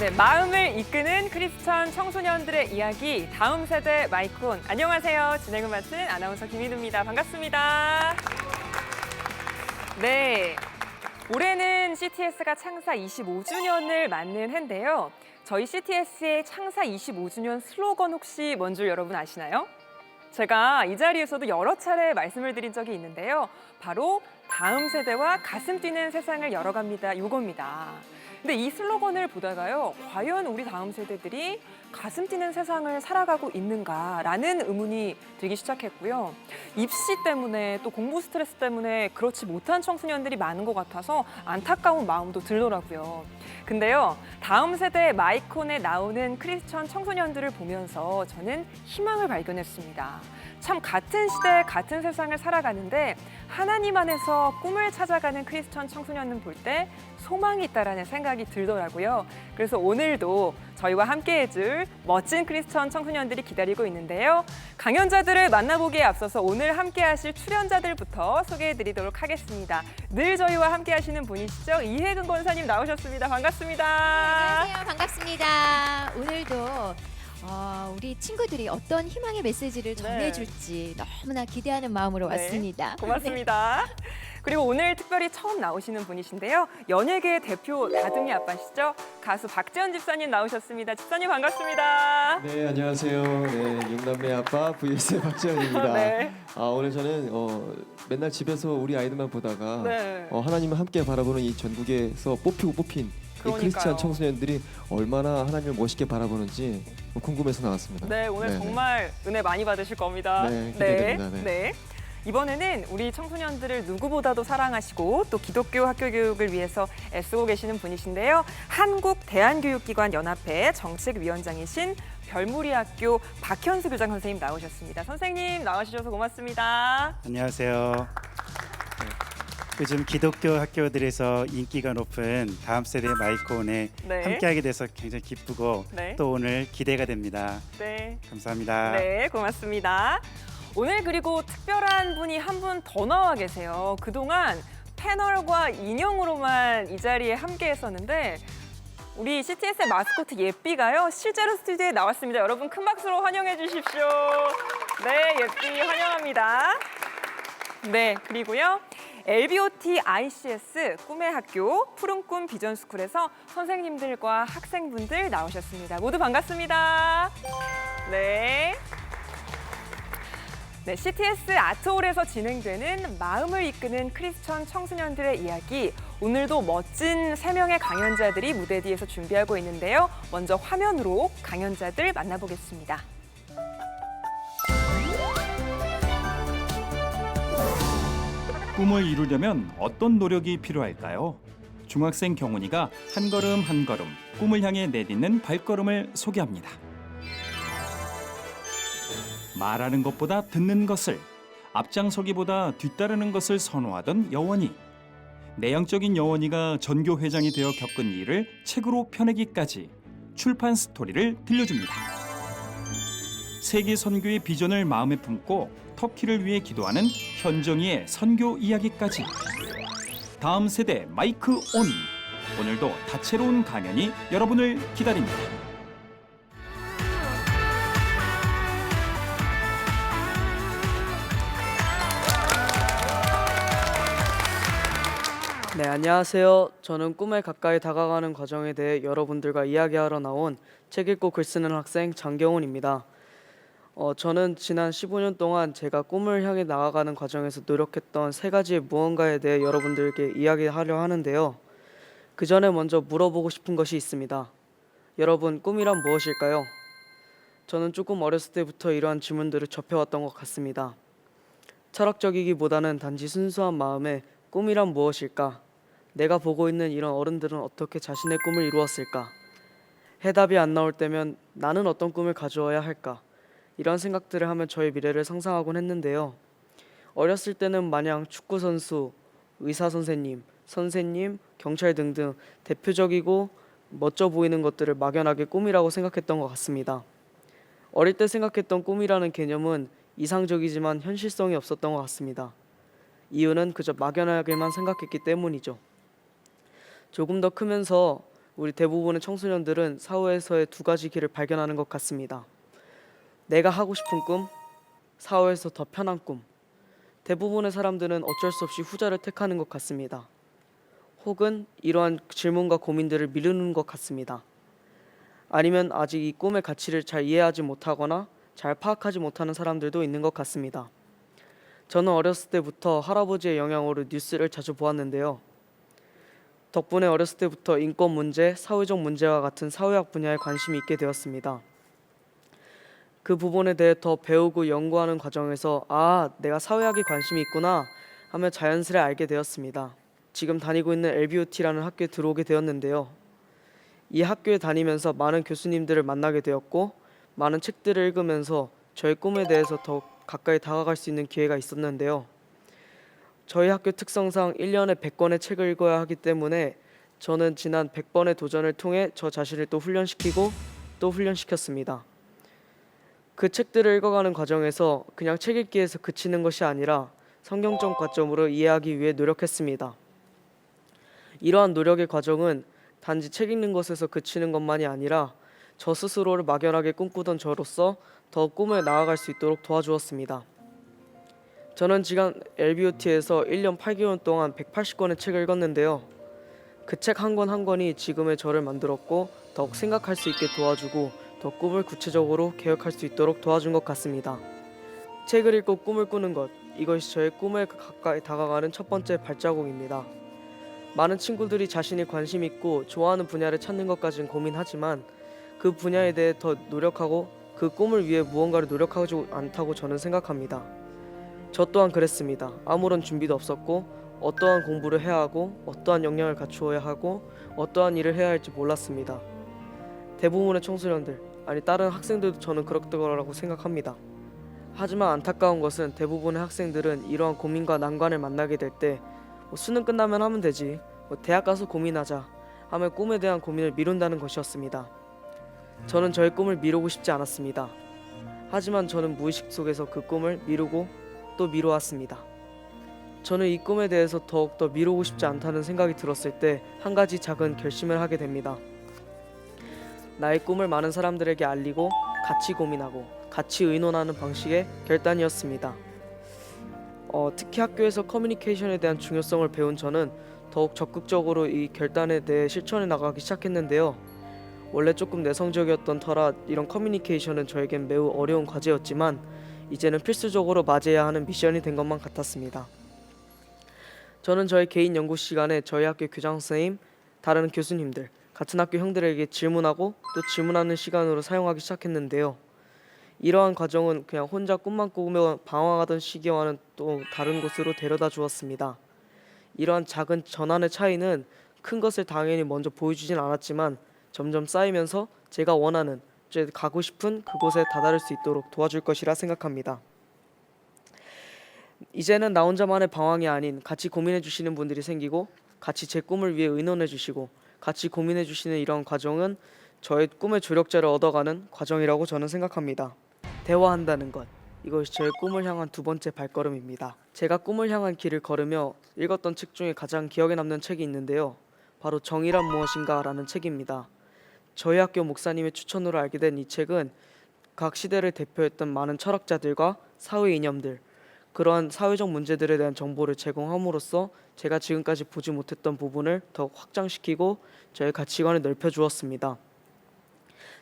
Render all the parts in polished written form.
네, 마음을 이끄는 크리스천 청소년들의 이야기, 다음 세대 마이콘. 안녕하세요. 진행을 맡은 아나운서 김인우입니다. 반갑습니다. 네, 올해는 CTS가 창사 25주년을 맞는 해인데요. 저희 CTS의 창사 25주년 슬로건 혹시 뭔 줄 여러분 아시나요? 제가 이 자리에서도 여러 차례 말씀을 드린 적이 있는데요. 바로 다음 세대와 가슴 뛰는 세상을 열어갑니다. 이겁니다. 근데 이 슬로건을 보다가요. 과연 우리 다음 세대들이 가슴 뛰는 세상을 살아가고 있는가라는 의문이 들기 시작했고요. 입시 때문에 또 공부 스트레스 때문에 그렇지 못한 청소년들이 많은 것 같아서 안타까운 마음도 들더라고요. 근데요. 다음 세대 마이콘에 나오는 크리스천 청소년들을 보면서 저는 희망을 발견했습니다. 참 같은 시대, 같은 세상을 살아가는데 하나님 안에서 꿈을 찾아가는 크리스천 청소년을 볼 때 소망이 있다라는 생각이 들더라고요. 그래서 오늘도 저희와 함께 해줄 멋진 크리스천 청소년들이 기다리고 있는데요. 강연자들을 만나보기에 앞서서 오늘 함께 하실 출연자들부터 소개해드리도록 하겠습니다. 늘 저희와 함께 하시는 분이시죠. 이혜근 권사님 나오셨습니다. 반갑습니다. 안녕하세요. 반갑습니다. 오늘도 우리 친구들이 어떤 희망의 메시지를 전해줄지 너무나 기대하는 마음으로 왔습니다. 고맙습니다. 그리고 오늘 특별히 처음 나오시는 분이신데요. 연예계 대표 다둥이 아빠시죠. 가수 박재현 집사님 나오셨습니다. 집사님 반갑습니다. 네, 안녕하세요. 네, 6남매 아빠 VS의 박재현입니다. 네. 오늘 저는 맨날 집에서 우리 아이들만 보다가 네. 하나님을 함께 바라보는 이 전국에서 뽑힌 이 크리스찬 청소년들이 얼마나 하나님을 멋있게 바라보는지 궁금해서 나왔습니다. 네, 오늘 정말 은혜 많이 받으실 겁니다. 네, 기대됩니다. 네. 이번에는 우리 청소년들을 누구보다도 사랑하시고 또 기독교 학교 교육을 위해서 애쓰고 계시는 분이신데요. 한국대한교육기관 연합회 정책위원장이신 별무리학교 박현수 교장 선생님 나오셨습니다. 선생님 나와주셔서 고맙습니다. 안녕하세요. 요즘 기독교 학교들에서 인기가 높은 다음 세대 마이콘에 함께하게 돼서 굉장히 기쁘고 또 오늘 기대가 됩니다. 네. 감사합니다. 네, 고맙습니다. 오늘 그리고 특별한 분이 한 분 더 나와 계세요. 그동안 패널과 인형으로만 이 자리에 함께 했었는데 우리 CTS의 마스코트 예삐가요. 실제로 스튜디오에 나왔습니다. 여러분 큰 박수로 환영해 주십시오. 네, 예삐 환영합니다. 네, 그리고요. LBOT ICS 꿈의 학교 푸른꿈 비전스쿨에서 선생님들과 학생분들 나오셨습니다. 모두 반갑습니다. 네. 네, CTS 아트홀에서 진행되는 마음을 이끄는 크리스천 청소년들의 이야기. 오늘도 멋진 3명의 강연자들이 무대 뒤에서 준비하고 있는데요. 먼저 화면으로 강연자들 만나보겠습니다. 꿈을 이루려면 어떤 노력이 필요할까요? 중학생 경훈이가 한 걸음 한 걸음 꿈을 향해 내딛는 발걸음을 소개합니다. 말하는 것보다 듣는 것을, 앞장서기보다 뒤따르는 것을 선호하던 여원이, 내향적인 여원이가 전교 회장이 되어 겪은 일을 책으로 펴내기까지 출판 스토리를 들려줍니다. 세계 선교의 비전을 마음에 품고 터키를 위해 기도하는 현정이의 선교 이야기까지. 다음 세대 마이크 온. 오늘도 다채로운 강연이 여러분을 기다립니다. 네, 안녕하세요. 저는 꿈에 가까이 다가가는 과정에 대해 여러분들과 이야기하러 나온 책 읽고 글 쓰는 학생 장경훈입니다. 저는 지난 15년 동안 제가 꿈을 향해 나아가는 과정에서 노력했던 3가지의 무언가에 대해 여러분들께 이야기하려 하는데요. 그 전에 먼저 물어보고 싶은 것이 있습니다. 여러분, 꿈이란 무엇일까요? 저는 조금 어렸을 때부터 이러한 질문들을 접해왔던 것 같습니다. 철학적이기보다는 단지 순수한 마음에 꿈이란 무엇일까? 내가 보고 있는 이런 어른들은 어떻게 자신의 꿈을 이루었을까? 해답이 안 나올 때면 나는 어떤 꿈을 가져와야 할까? 이런 생각들을 하며 저의 미래를 상상하곤 했는데요. 어렸을 때는 마냥 축구 선수, 의사 선생님, 경찰 등등 대표적이고 멋져 보이는 것들을 막연하게 꿈이라고 생각했던 것 같습니다. 어릴 때 생각했던 꿈이라는 개념은 이상적이지만 현실성이 없었던 것 같습니다. 이유는 그저 막연하게만 생각했기 때문이죠. 조금 더 크면서 우리 대부분의 청소년들은 사회에서의 두 가지 길을 발견하는 것 같습니다. 내가 하고 싶은 꿈, 사회에서 더 편한 꿈. 대부분의 사람들은 어쩔 수 없이 후자를 택하는 것 같습니다. 혹은 이러한 질문과 고민들을 미루는 것 같습니다. 아니면 아직 이 꿈의 가치를 잘 이해하지 못하거나 잘 파악하지 못하는 사람들도 있는 것 같습니다. 저는 어렸을 때부터 할아버지의 영향으로 뉴스를 자주 보았는데요. 덕분에 어렸을 때부터 인권 문제, 사회적 문제와 같은 사회학 분야에 관심이 있게 되었습니다. 그 부분에 대해 더 배우고 연구하는 과정에서 내가 사회학에 관심이 있구나 하며 자연스레 알게 되었습니다. 지금 다니고 있는 LBOT라는 학교에 들어오게 되었는데요. 이 학교에 다니면서 많은 교수님들을 만나게 되었고 많은 책들을 읽으면서 저의 꿈에 대해서 더 가까이 다가갈 수 있는 기회가 있었는데요. 저희 학교 특성상 1년에 100권의 책을 읽어야 하기 때문에 저는 지난 100번의 도전을 통해 저 자신을 또 훈련시키고 또 훈련시켰습니다. 그 책들을 읽어가는 과정에서 그냥 책 읽기에서 그치는 것이 아니라 성경적 관점으로 이해하기 위해 노력했습니다. 이러한 노력의 과정은 단지 책 읽는 것에서 그치는 것만이 아니라 저 스스로를 막연하게 꿈꾸던 저로서 더 꿈에 나아갈 수 있도록 도와주었습니다. 저는 지금 LBOT에서 1년 8개월 동안 180권의 책을 읽었는데요. 그 책 한 권 한 권이 지금의 저를 만들었고 더욱 생각할 수 있게 도와주고 더 꿈을 구체적으로 계획할 수 있도록 도와준 것 같습니다. 책을 읽고 꿈을 꾸는 것, 이것이 저의 꿈에 가까이 다가가는 첫 번째 발자국입니다. 많은 친구들이 자신이 관심 있고 좋아하는 분야를 찾는 것까지는 고민하지만 그 분야에 대해 더 노력하고 그 꿈을 위해 무언가를 노력하지 않다고 저는 생각합니다. 저 또한 그랬습니다. 아무런 준비도 없었고 어떠한 공부를 해야 하고 어떠한 역량을 갖추어야 하고 어떠한 일을 해야 할지 몰랐습니다. 대부분의 청소년들, 아니 다른 학생들도 저는 그럴 거라고 생각합니다. 하지만 안타까운 것은 대부분의 학생들은 이러한 고민과 난관을 만나게 될 때 수능 끝나면 하면 되지, 대학 가서 고민하자 하며 꿈에 대한 고민을 미룬다는 것이었습니다. 저는 저의 꿈을 미루고 싶지 않았습니다. 하지만 저는 무의식 속에서 그 꿈을 미루고 또 미뤄왔습니다. 저는 이 꿈에 대해서 더욱더 미루고 싶지 않다는 생각이 들었을 때 한 가지 작은 결심을 하게 됩니다. 나의 꿈을 많은 사람들에게 알리고 같이 고민하고 같이 의논하는 방식의 결단이었습니다. 특히 학교에서 커뮤니케이션에 대한 중요성을 배운 저는 더욱 적극적으로 이 결단에 대해 실천해 나가기 시작했는데요. 원래 조금 내성적이었던 터라 이런 커뮤니케이션은 저에겐 매우 어려운 과제였지만 이제는 필수적으로 맞이해야 하는 미션이 된 것만 같았습니다. 저는 저의 개인 연구 시간에 저희 학교 교장 선생님, 다른 교수님들, 같은 학교 형들에게 질문하고 또 질문하는 시간으로 사용하기 시작했는데요. 이러한 과정은 그냥 혼자 꿈만 꾸며 방황하던 시기와는 또 다른 곳으로 데려다 주었습니다. 이러한 작은 전환의 차이는 큰 것을 당연히 먼저 보여주진 않았지만 점점 쌓이면서 제가 원하는, 제가 가고 싶은 그곳에 다다를 수 있도록 도와줄 것이라 생각합니다. 이제는 나 혼자만의 방황이 아닌 같이 고민해 주시는 분들이 생기고 같이 제 꿈을 위해 의논해 주시고 같이 고민해 주시는 이런 과정은 저의 꿈의 조력자를 얻어가는 과정이라고 저는 생각합니다. 대화한다는 것, 이것이 저의 꿈을 향한 두 번째 발걸음입니다. 제가 꿈을 향한 길을 걸으며 읽었던 책 중에 가장 기억에 남는 책이 있는데요. 바로 정의란 무엇인가 라는 책입니다. 저희 학교 목사님의 추천으로 알게 된 이 책은 각 시대를 대표했던 많은 철학자들과 사회 이념들, 그러한 사회적 문제들에 대한 정보를 제공함으로써 제가 지금까지 보지 못했던 부분을 더 확장시키고 저의 가치관을 넓혀주었습니다.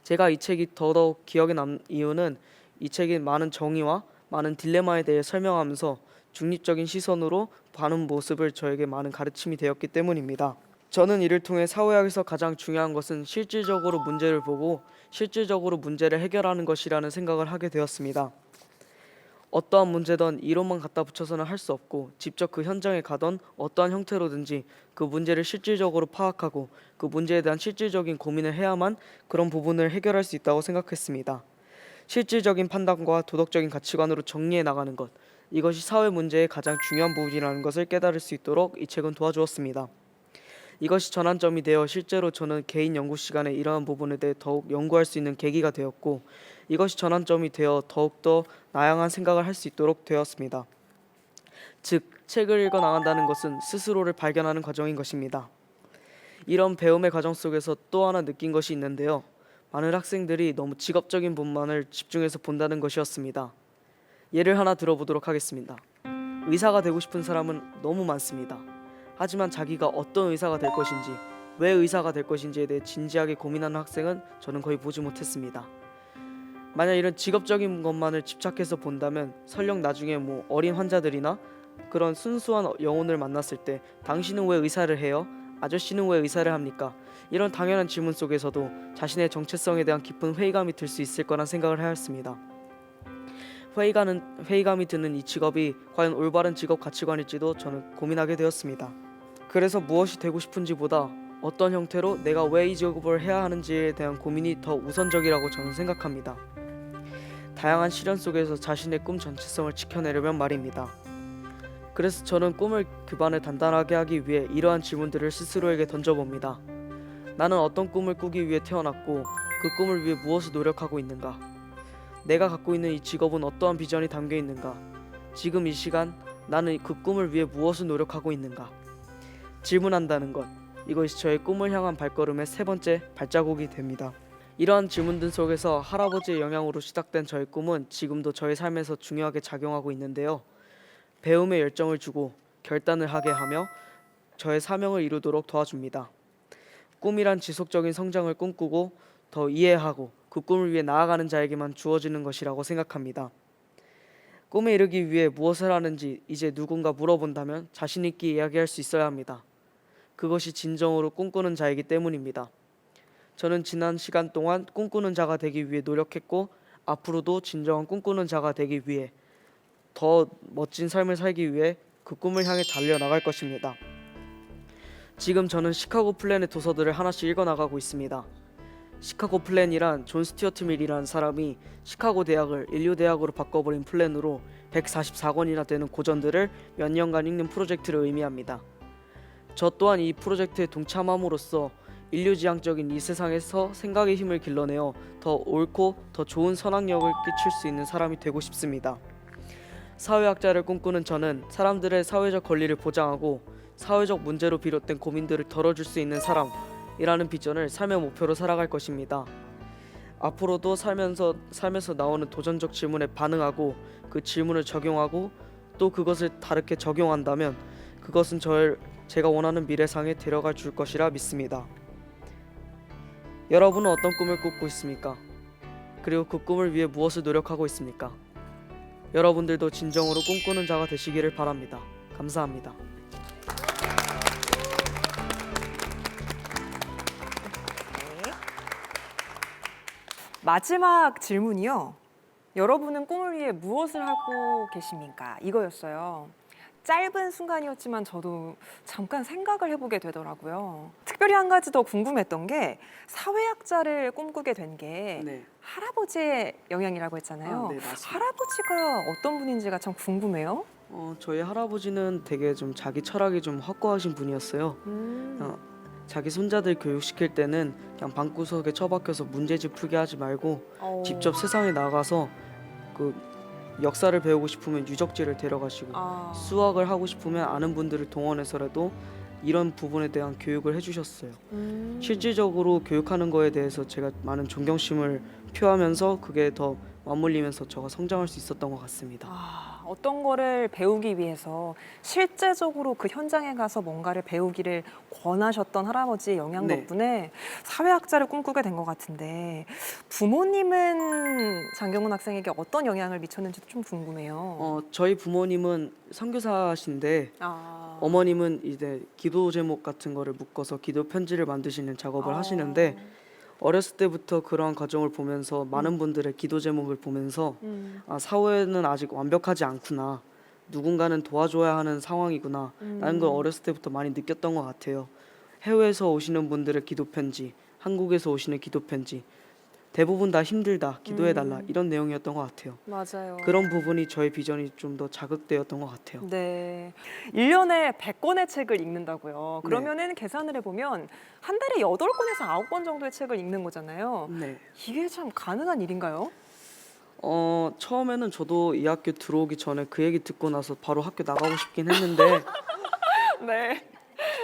제가 이 책이 더더욱 기억에 남는 이유는 이 책이 많은 정의와 많은 딜레마에 대해 설명하면서 중립적인 시선으로 보는 모습을 저에게 많은 가르침이 되었기 때문입니다. 저는 이를 통해 사회학에서 가장 중요한 것은 실질적으로 문제를 보고 실질적으로 문제를 해결하는 것이라는 생각을 하게 되었습니다. 어떠한 문제든 이론만 갖다 붙여서는 할 수 없고 직접 그 현장에 가던 어떠한 형태로든지 그 문제를 실질적으로 파악하고 그 문제에 대한 실질적인 고민을 해야만 그런 부분을 해결할 수 있다고 생각했습니다. 실질적인 판단과 도덕적인 가치관으로 정리해 나가는 것, 이것이 사회 문제의 가장 중요한 부분이라는 것을 깨달을 수 있도록 이 책은 도와주었습니다. 이것이 전환점이 되어 실제로 저는 개인 연구 시간에 이러한 부분에 대해 더욱 연구할 수 있는 계기가 되었고 이것이 전환점이 되어 더욱더 다양한 생각을 할 수 있도록 되었습니다. 즉, 책을 읽어 나간다는 것은 스스로를 발견하는 과정인 것입니다. 이런 배움의 과정 속에서 또 하나 느낀 것이 있는데요. 많은 학생들이 너무 직업적인 부분만을 집중해서 본다는 것이었습니다. 예를 하나 들어보도록 하겠습니다. 의사가 되고 싶은 사람은 너무 많습니다. 하지만 자기가 어떤 의사가 될 것인지, 왜 의사가 될 것인지에 대해 진지하게 고민하는 학생은 저는 거의 보지 못했습니다. 만약 이런 직업적인 것만을 집착해서 본다면 설령 나중에 뭐 어린 환자들이나 그런 순수한 영혼을 만났을 때 당신은 왜 의사를 해요? 아저씨는 왜 의사를 합니까? 이런 당연한 질문 속에서도 자신의 정체성에 대한 깊은 회의감이 들 수 있을 거란 생각을 하였습니다. 회의감이 드는 이 직업이 과연 올바른 직업 가치관일지도 저는 고민하게 되었습니다. 그래서 무엇이 되고 싶은지보다 어떤 형태로 내가 왜 이 직업을 해야 하는지에 대한 고민이 더 우선적이라고 저는 생각합니다. 다양한 시련 속에서 자신의 꿈 전체성을 지켜내려면 말입니다. 그래서 저는 꿈을 기반을 단단하게 하기 위해 이러한 질문들을 스스로에게 던져봅니다. 나는 어떤 꿈을 꾸기 위해 태어났고 그 꿈을 위해 무엇을 노력하고 있는가? 내가 갖고 있는 이 직업은 어떠한 비전이 담겨 있는가? 지금 이 시간 나는 그 꿈을 위해 무엇을 노력하고 있는가? 질문한다는 것, 이것이 저의 꿈을 향한 발걸음의 세 번째 발자국이 됩니다. 이러한 질문들 속에서 할아버지의 영향으로 시작된 저의 꿈은 지금도 저의 삶에서 중요하게 작용하고 있는데요. 배움에 열정을 주고 결단을 하게 하며 저의 사명을 이루도록 도와줍니다. 꿈이란 지속적인 성장을 꿈꾸고 더 이해하고 그 꿈을 위해 나아가는 자에게만 주어지는 것이라고 생각합니다. 꿈에 이르기 위해 무엇을 하는지 이제 누군가 물어본다면 자신 있게 이야기할 수 있어야 합니다. 그것이 진정으로 꿈꾸는 자이기 때문입니다. 저는 지난 시간 동안 꿈꾸는 자가 되기 위해 노력했고 앞으로도 진정한 꿈꾸는 자가 되기 위해 더 멋진 삶을 살기 위해 그 꿈을 향해 달려나갈 것입니다. 지금 저는 시카고 플랜의 도서들을 하나씩 읽어나가고 있습니다. 시카고 플랜이란 존 스튜어트 밀이라는 사람이 시카고 대학을 인류 대학으로 바꿔버린 플랜으로 144권이나 되는 고전들을 몇 년간 읽는 프로젝트를 의미합니다. 저 또한 이 프로젝트에 동참함으로써 인류지향적인 이 세상에서 생각의 힘을 길러내어 더 옳고 더 좋은 선악력을 끼칠 수 있는 사람이 되고 싶습니다. 사회학자를 꿈꾸는 저는 사람들의 사회적 권리를 보장하고 사회적 문제로 비롯된 고민들을 덜어줄 수 있는 사람이라는 비전을 삶의 목표로 살아갈 것입니다. 앞으로도 삶에서 나오는 도전적 질문에 반응하고 그 질문을 적용하고 또 그것을 다르게 적용한다면 그것은 제가 원하는 미래상에 데려가 줄 것이라 믿습니다. 여러분은 어떤 꿈을 꾸고 있습니까? 그리고 그 꿈을 위해 무엇을 노력하고 있습니까? 여러분들도 진정으로 꿈꾸는 자가 되시기를 바랍니다. 감사합니다. 마지막 질문이요. 여러분은 꿈을 위해 무엇을 하고 계십니까? 이거였어요. 짧은 순간이었지만 저도 잠깐 생각을 해보게 되더라고요. 특별히 한 가지 더 궁금했던 게 사회학자를 꿈꾸게 된 게 네. 할아버지의 영향이라고 했잖아요. 네, 맞습니다. 할아버지가 어떤 분인지가 참 궁금해요. 저희 할아버지는 되게 좀 자기 철학이 좀 확고하신 분이었어요. 자기 손자들 교육시킬 때는 그냥 방구석에 처박혀서 문제집 풀게 하지 말고 직접 세상에 나가서 그 역사를 배우고 싶으면 유적지를 데려가시고 수학을 하고 싶으면 아는 분들을 동원해서라도 이런 부분에 대한 교육을 해주셨어요. 실질적으로 교육하는 거에 대해서 제가 많은 존경심을 표하면서 그게 더 맞물리면서 저가 성장할 수 있었던 것 같습니다. 어떤 거를 배우기 위해서 실제적으로 그 현장에 가서 뭔가를 배우기를 권하셨던 할아버지의 영향 네. 덕분에 사회학자를 꿈꾸게 된 것 같은데 부모님은 장경훈 학생에게 어떤 영향을 미쳤는지 좀 궁금해요. 저희 부모님은 선교사신데 어머님은 이제 기도 제목 같은 거를 묶어서 기도 편지를 만드시는 작업을 하시는데 어렸을 때부터 그런 과정을 보면서 많은 분들의 기도 제목을 보면서 사회는 아직 완벽하지 않구나, 누군가는 도와줘야 하는 상황이구나 라는 걸 어렸을 때부터 많이 느꼈던 것 같아요. 해외에서 오시는 분들의 기도 편지, 한국에서 오시는 기도 편지 대부분 다 힘들다, 기도해달라 이런 내용이었던 것 같아요. 맞아요. 그런 부분이 저의 비전이 좀 더 자극되었던 것 같아요. 네. 1년에 100권의 책을 읽는다고요. 그러면은 계산을 해보면 한 달에 8권에서 9권 정도의 책을 읽는 거잖아요. 네. 이게 참 가능한 일인가요? 처음에는 저도 이 학교 들어오기 전에 그 얘기 듣고 나서 바로 학교 나가고 싶긴 했는데 네.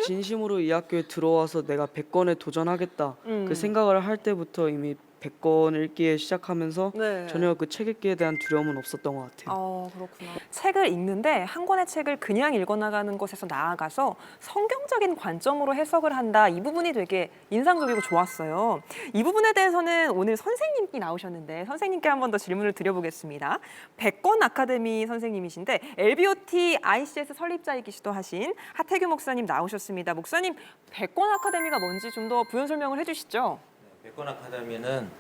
진심으로 이 학교에 들어와서 내가 100권에 도전하겠다 그 생각을 할 때부터 이미 100권을 읽기에 시작하면서 네. 전혀 그 책 읽기에 대한 두려움은 없었던 것 같아요. 그렇구나. 책을 읽는데 한 권의 책을 그냥 읽어나가는 것에서 나아가서 성경적인 관점으로 해석을 한다. 이 부분이 되게 인상적이고 좋았어요. 이 부분에 대해서는 오늘 선생님이 나오셨는데 선생님께 한 번 더 질문을 드려보겠습니다. 100권 아카데미 선생님이신데 LBOT ICS 설립자이기도 하신 하태규 목사님 나오셨습니다. 목사님, 100권 아카데미가 뭔지 좀 더 부연 설명을 해주시죠. 백권 아카데미는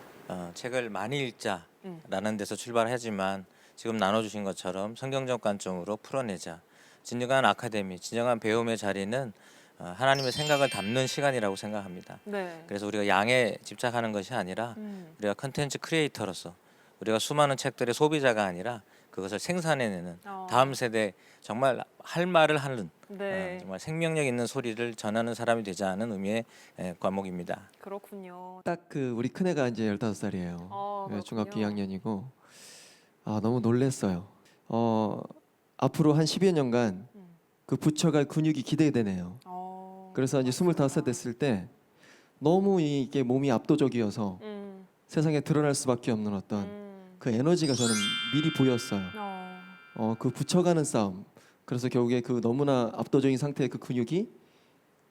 책을 많이 읽자라는 데서 출발하지만 지금 나눠주신 것처럼 성경적 관점으로 풀어내자. 진정한 아카데미, 진정한 배움의 자리는 하나님의 생각을 담는 시간이라고 생각합니다. 네. 그래서 우리가 양에 집착하는 것이 아니라 우리가 컨텐츠 크리에이터로서 우리가 수많은 책들의 소비자가 아니라 그것을 생산해내는 다음 세대 정말 할 말을 하는 네. 정말 생명력 있는 소리를 전하는 사람이 되자는 의미의 과목입니다. 그렇군요. 딱 그 우리 큰애가 이제 15살이에요. 그렇군요. 중학교 2학년이고 너무 놀랬어요. 앞으로 한 10여 년간 그 붙여갈 근육이 기대되네요. 그래서 이제 25살 됐을 때 너무 이게 몸이 압도적이어서 세상에 드러날 수밖에 없는 어떤 그 에너지가 저는 미리 보였어요. 그 붙여가는 싸움. 그래서 결국에 그 너무나 압도적인 상태의 그 근육이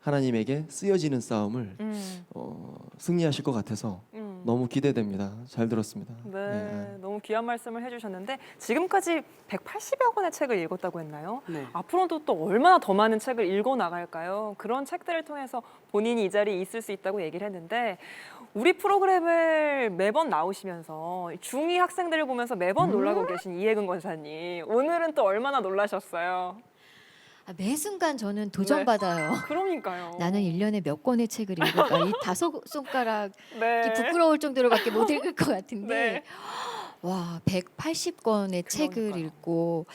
하나님에게 쓰여지는 싸움을 승리하실 것 같아서 너무 기대됩니다. 잘 들었습니다. 네, 너무 귀한 말씀을 해주셨는데 지금까지 180여 권의 책을 읽었다고 했나요? 네. 앞으로도 또 얼마나 더 많은 책을 읽어 나갈까요? 그런 책들을 통해서 본인이 이 자리에 있을 수 있다고 얘기를 했는데 우리 프로그램을 매번 나오시면서 중2 학생들을 보면서 매번 놀라고 계신 이혜근 권사님, 오늘은 또 얼마나 놀라셨어요? 매 순간 저는 도전받아요. 그러니까요. 나는 1년에 몇 권의 책을 읽을까? 이 5손가락 네. 부끄러울 정도로밖에 못 읽을 것 같은데 네. 와, 180권의 책을 그러니까요. 읽고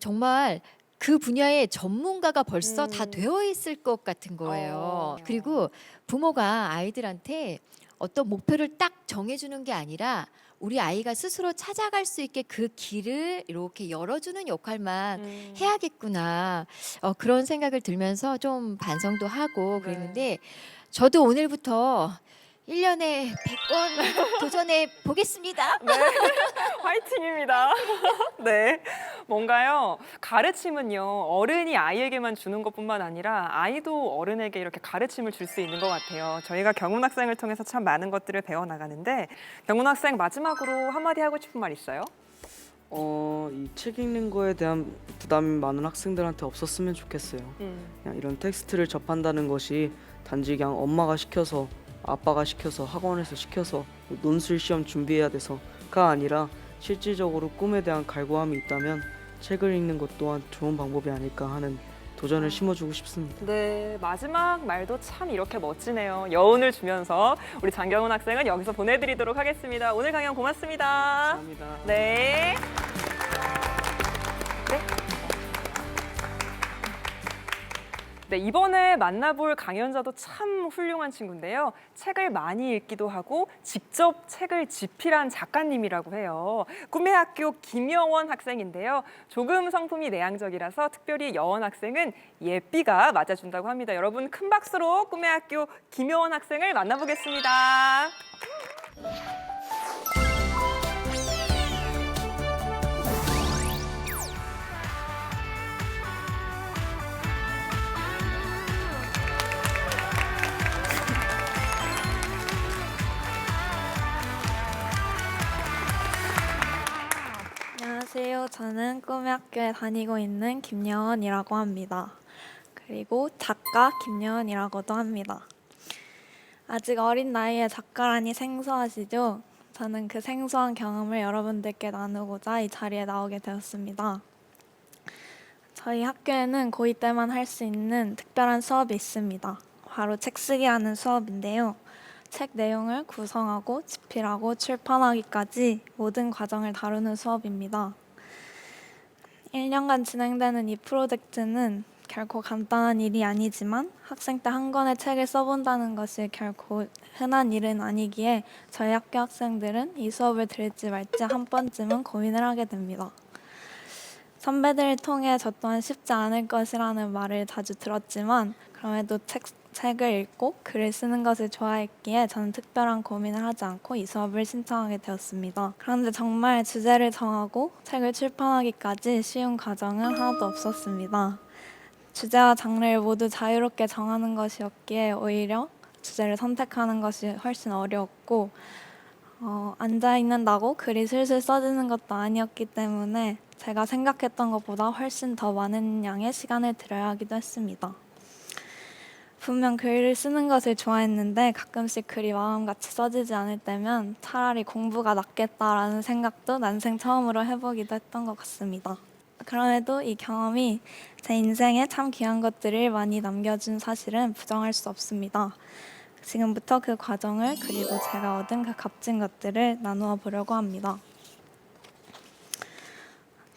정말 그 분야의 전문가가 벌써 다 되어 있을 것 같은 거예요. 그리고 부모가 아이들한테 어떤 목표를 딱 정해주는 게 아니라 우리 아이가 스스로 찾아갈 수 있게 그 길을 이렇게 열어주는 역할만 해야겠구나. 그런 생각을 들면서 좀 반성도 하고 그랬는데 저도 오늘부터 1년에 100권 도전해 보겠습니다. 네, 화이팅입니다. 네, 뭔가요? 가르침은요, 어른이 아이에게만 주는 것뿐만 아니라 아이도 어른에게 이렇게 가르침을 줄 수 있는 것 같아요. 저희가 경훈 학생을 통해서 참 많은 것들을 배워나가는데 경훈 학생 마지막으로 한마디 하고 싶은 말 있어요? 이 책 읽는 거에 대한 부담이 많은 학생들한테 없었으면 좋겠어요. 그냥 이런 텍스트를 접한다는 것이 단지 그냥 엄마가 시켜서 아빠가 시켜서 학원에서 시켜서 논술 시험 준비해야 돼서가 아니라 실질적으로 꿈에 대한 갈구함이 있다면 책을 읽는 것 또한 좋은 방법이 아닐까 하는 도전을 심어주고 싶습니다. 네, 마지막 말도 참 이렇게 멋지네요. 여운을 주면서 우리 장경훈 학생은 여기서 보내드리도록 하겠습니다. 오늘 강연 고맙습니다. 감사합니다. 네. 네, 이번에 만나볼 강연자도 참 훌륭한 친구인데요. 책을 많이 읽기도 하고 직접 책을 집필한 작가님이라고 해요. 꿈의 학교 김여원 학생인데요. 조금 성품이 내향적이라서 특별히 여원 학생은 예삐가 맞아준다고 합니다. 여러분 큰 박수로 꿈의 학교 김여원 학생을 만나보겠습니다. 안녕하세요. 저는 꿈의 학교에 다니고 있는 김여원이라고 합니다. 그리고 작가 김여원이라고도 합니다. 아직 어린 나이에 작가라니 생소하시죠? 저는 그 생소한 경험을 여러분들께 나누고자 이 자리에 나오게 되었습니다. 저희 학교에는 고2 때만 할 수 있는 특별한 수업이 있습니다. 바로 책쓰기라는 수업인데요. 책 내용을 구성하고 집필하고 출판하기까지 모든 과정을 다루는 수업입니다. 1년간 진행되는 이 프로젝트는 결코 간단한 일이 아니지만 학생 때 한 권의 책을 써본다는 것이 결코 흔한 일은 아니기에 저희 학교 학생들은 이 수업을 들을지 말지 한 번쯤은 고민을 하게 됩니다. 선배들을 통해 저 또한 쉽지 않을 것이라는 말을 자주 들었지만 그럼에도 책을 읽고 글을 쓰는 것을 좋아했기에 저는 특별한 고민을 하지 않고 이 수업을 신청하게 되었습니다. 그런데 정말 주제를 정하고 책을 출판하기까지 쉬운 과정은 하나도 없었습니다. 주제와 장르를 모두 자유롭게 정하는 것이었기에 오히려 주제를 선택하는 것이 훨씬 어려웠고 앉아있는다고 글이 슬슬 써지는 것도 아니었기 때문에 제가 생각했던 것보다 훨씬 더 많은 양의 시간을 들여야 하기도 했습니다. 분명 글을 쓰는 것을 좋아했는데 가끔씩 글이 마음같이 써지지 않을 때면 차라리 공부가 낫겠다라는 생각도 난생 처음으로 해보기도 했던 것 같습니다. 그럼에도 이 경험이 제 인생에 참 귀한 것들을 많이 남겨준 사실은 부정할 수 없습니다. 지금부터 그 과정을 그리고 제가 얻은 그 값진 것들을 나누어 보려고 합니다.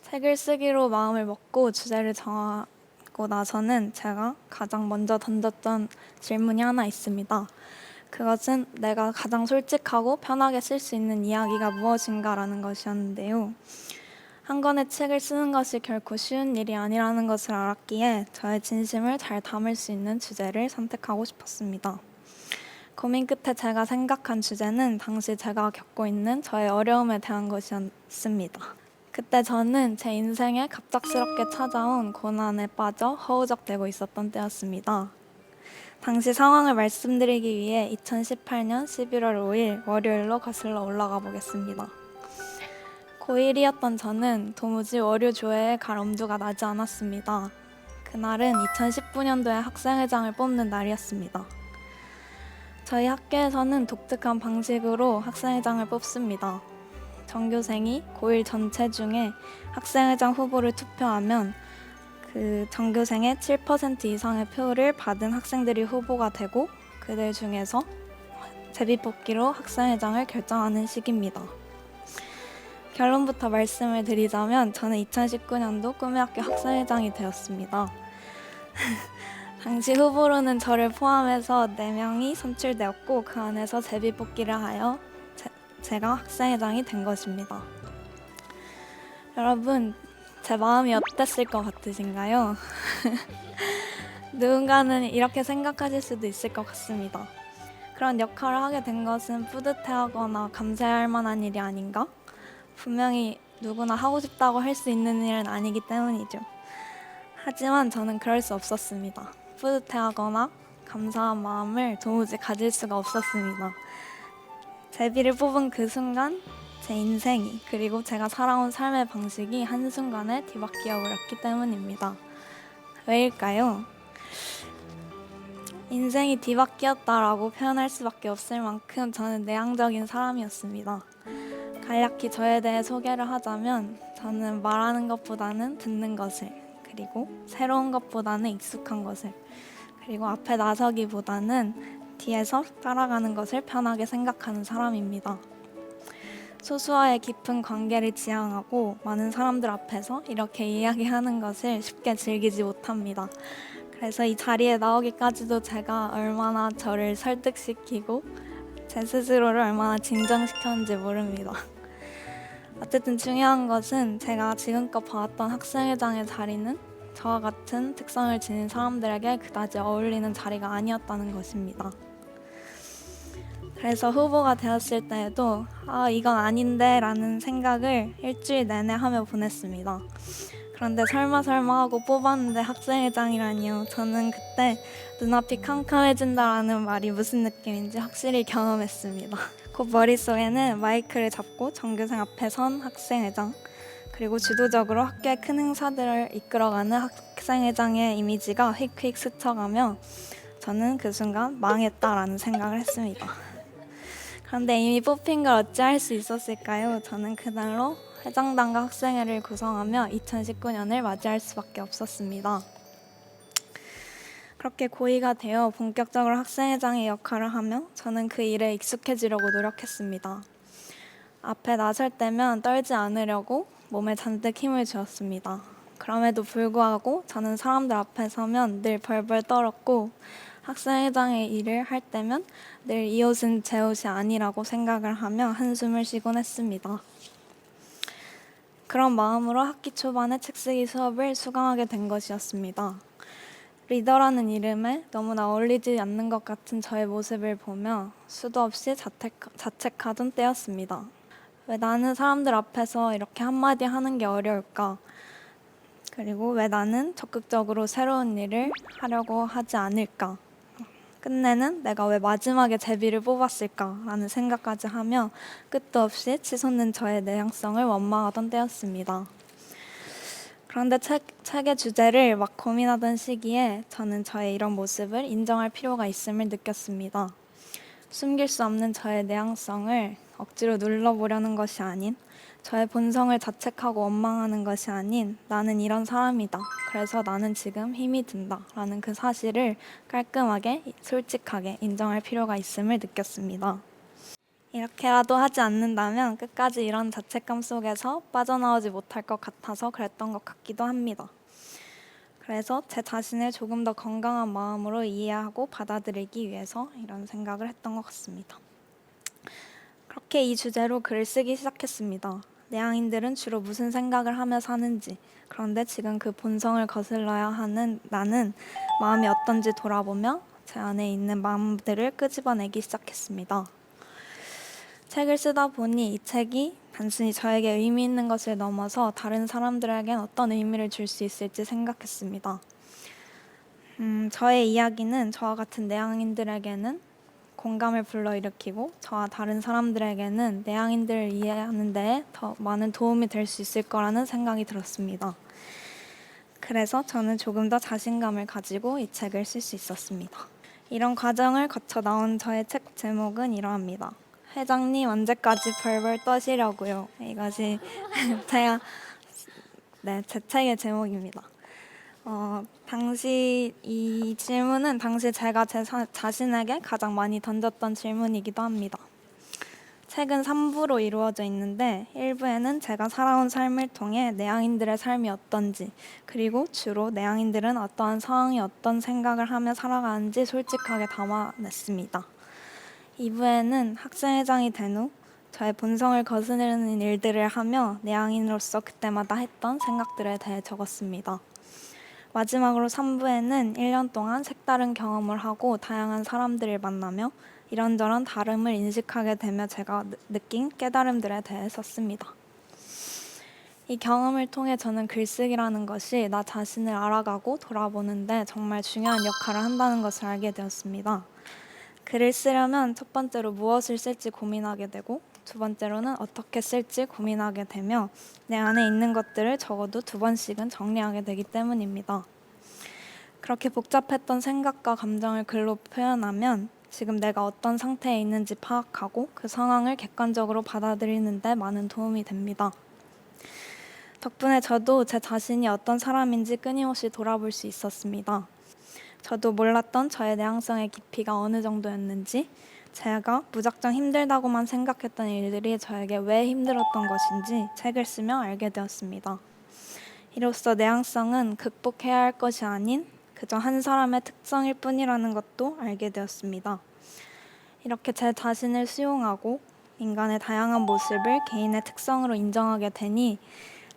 책을 쓰기로 마음을 먹고 주제를 정하고 나서는 제가 가장 먼저 던졌던 질문이 하나 있습니다. 그것은 내가 가장 솔직하고 편하게 쓸 수 있는 이야기가 무엇인가라는 것이었는데요. 한 권의 책을 쓰는 것이 결코 쉬운 일이 아니라는 것을 알았기에 저의 진심을 잘 담을 수 있는 주제를 선택하고 싶었습니다. 고민 끝에 제가 생각한 주제는 당시 제가 겪고 있는 저의 어려움에 대한 것이었습니다. 그때 저는 제 인생에 갑작스럽게 찾아온 고난에 빠져 허우적대고 있었던 때였습니다. 당시 상황을 말씀드리기 위해 2018년 11월 5일 월요일로 거슬러 올라가 보겠습니다. 고1이었던 저는 도무지 월요 조회에 갈 엄두가 나지 않았습니다. 그날은 2019년도에 학생회장을 뽑는 날이었습니다. 저희 학교에서는 독특한 방식으로 학생회장을 뽑습니다. 전교생이 고1 전체 중에 학생회장 후보를 투표하면 그 전교생의 7% 이상의 표를 받은 학생들이 후보가 되고 그들 중에서 제비뽑기로 학생회장을 결정하는 식입니다. 결론부터 말씀을 드리자면 저는 2019년도 꿈의 학교 학생회장이 되었습니다. 당시 후보로는 저를 포함해서 4명이 선출되었고 그 안에서 제비뽑기를 하여 제가 학생회장이 된 것입니다. 여러분, 제 마음이 어땠을 것 같으신가요? 누군가는 이렇게 생각하실 수도 있을 것 같습니다. 그런 역할을 하게 된 것은 뿌듯해하거나 감사할 만한 일이 아닌가? 분명히 누구나 하고 싶다고 할 수 있는 일은 아니기 때문이죠. 하지만 저는 그럴 수 없었습니다. 뿌듯해하거나 감사한 마음을 도무지 가질 수가 없었습니다. 제비를 뽑은 그 순간 제 인생이 그리고 제가 살아온 삶의 방식이 한순간에 뒤바뀌어 버렸기 때문입니다. 왜일까요? 인생이 뒤바뀌었다라고 표현할 수밖에 없을 만큼 저는 내향적인 사람이었습니다. 간략히 저에 대해 소개를 하자면 저는 말하는 것보다는 듣는 것을, 그리고 새로운 것보다는 익숙한 것을, 그리고 앞에 나서기보다는 뒤에서 따라가는 것을 편하게 생각하는 사람입니다. 소수와의 깊은 관계를 지향하고 많은 사람들 앞에서 이렇게 이야기하는 것을 쉽게 즐기지 못합니다. 그래서 이 자리에 나오기까지도 제가 얼마나 저를 설득시키고 제 스스로를 얼마나 진정시켰는지 모릅니다. 어쨌든 중요한 것은 제가 지금껏 봐왔던 학생회장의 자리는 저와 같은 특성을 지닌 사람들에게 그다지 어울리는 자리가 아니었다는 것입니다. 그래서 후보가 되었을 때에도 이건 아닌데 라는 생각을 일주일 내내 하며 보냈습니다. 그런데 설마 하고 뽑았는데 학생회장이라니요. 저는 그때 눈앞이 캄캄해진다라는 말이 무슨 느낌인지 확실히 경험했습니다. 곧 머릿속에는 마이크를 잡고 전교생 앞에 선 학생회장, 그리고 주도적으로 학교의 큰 행사들을 이끌어가는 학생회장의 이미지가 휙휙 스쳐가며 저는 그 순간 망했다라는 생각을 했습니다. 그런데 이미 뽑힌 걸 어찌할 수 있었을까요? 저는 그날로 회장단과 학생회를 구성하며 2019년을 맞이할 수밖에 없었습니다. 그렇게 고의가 되어 본격적으로 학생회장의 역할을 하며 저는 그 일에 익숙해지려고 노력했습니다. 앞에 나설 때면 떨지 않으려고 몸에 잔뜩 힘을 주었습니다. 그럼에도 불구하고 저는 사람들 앞에 서면 늘 벌벌 떨었고 학생회장의 일을 할 때면 늘 이 옷은 제 옷이 아니라고 생각을 하며 한숨을 쉬곤 했습니다. 그런 마음으로 학기 초반에 책쓰기 수업을 수강하게 된 것이었습니다. 리더라는 이름에 너무나 어울리지 않는 것 같은 저의 모습을 보며 수도 없이 자책하던 때였습니다. 왜 나는 사람들 앞에서 이렇게 한마디 하는 게 어려울까? 그리고 왜 나는 적극적으로 새로운 일을 하려고 하지 않을까? 끝내는 내가 왜 마지막에 제비를 뽑았을까라는 생각까지 하며 끝도 없이 치솟는 저의 내향성을 원망하던 때였습니다. 그런데 책의 주제를 막 고민하던 시기에 저는 저의 이런 모습을 인정할 필요가 있음을 느꼈습니다. 숨길 수 없는 저의 내향성을 억지로 눌러보려는 것이 아닌, 저의 본성을 자책하고 원망하는 것이 아닌 나는 이런 사람이다. 그래서 나는 지금 힘이 든다. 라는 그 사실을 깔끔하게 솔직하게 인정할 필요가 있음을 느꼈습니다. 이렇게라도 하지 않는다면 끝까지 이런 자책감 속에서 빠져나오지 못할 것 같아서 그랬던 것 같기도 합니다. 그래서 제 자신을 조금 더 건강한 마음으로 이해하고 받아들이기 위해서 이런 생각을 했던 것 같습니다. 그렇게 이 주제로 글을 쓰기 시작했습니다. 내향인들은 주로 무슨 생각을 하며 사는지, 그런데 지금 그 본성을 거슬러야 하는 나는 마음이 어떤지 돌아보며 제 안에 있는 마음들을 끄집어내기 시작했습니다. 책을 쓰다 보니 이 책이 단순히 저에게 의미 있는 것을 넘어서 다른 사람들에겐 어떤 의미를 줄 수 있을지 생각했습니다. 저의 이야기는 저와 같은 내향인들에게는 공감을 불러일으키고 저와 다른 사람들에게는 내향인들을 이해하는 데에 더 많은 도움이 될 수 있을 거라는 생각이 들었습니다. 그래서 저는 조금 더 자신감을 가지고 이 책을 쓸 수 있었습니다. 이런 과정을 거쳐 나온 저의 책 제목은 이러합니다. 회장님 언제까지 벌벌 떠시려고요. 이것이 제 책의 제목입니다. 당시 이 질문은 당시 제가 제 자신에게 가장 많이 던졌던 질문이기도 합니다. 책은 3부로 이루어져 있는데 1부에는 제가 살아온 삶을 통해 내향인들의 삶이 어떤지, 그리고 주로 내향인들은 어떠한 상황이 어떤 생각을 하며 살아가는지 솔직하게 담아냈습니다. 2부에는 학생회장이 된 후 저의 본성을 거스르는 일들을 하며 내향인으로서 그때마다 했던 생각들에 대해 적었습니다. 마지막으로 3부에는 1년 동안 색다른 경험을 하고 다양한 사람들을 만나며 이런저런 다름을 인식하게 되며 제가 느낀 깨달음들에 대해 썼습니다. 이 경험을 통해 저는 글쓰기라는 것이 나 자신을 알아가고 돌아보는데 정말 중요한 역할을 한다는 것을 알게 되었습니다. 글을 쓰려면 첫 번째로 무엇을 쓸지 고민하게 되고 두 번째로는 어떻게 쓸지 고민하게 되며 내 안에 있는 것들을 적어도 2번씩은 정리하게 되기 때문입니다. 그렇게 복잡했던 생각과 감정을 글로 표현하면 지금 내가 어떤 상태에 있는지 파악하고 그 상황을 객관적으로 받아들이는 데 많은 도움이 됩니다. 덕분에 저도 제 자신이 어떤 사람인지 끊임없이 돌아볼 수 있었습니다. 저도 몰랐던 저의 내향성의 깊이가 어느 정도였는지, 제가 무작정 힘들다고만 생각했던 일들이 저에게 왜 힘들었던 것인지 책을 쓰며 알게 되었습니다. 이로써 내향성은 극복해야 할 것이 아닌 그저 한 사람의 특성일 뿐이라는 것도 알게 되었습니다. 이렇게 제 자신을 수용하고 인간의 다양한 모습을 개인의 특성으로 인정하게 되니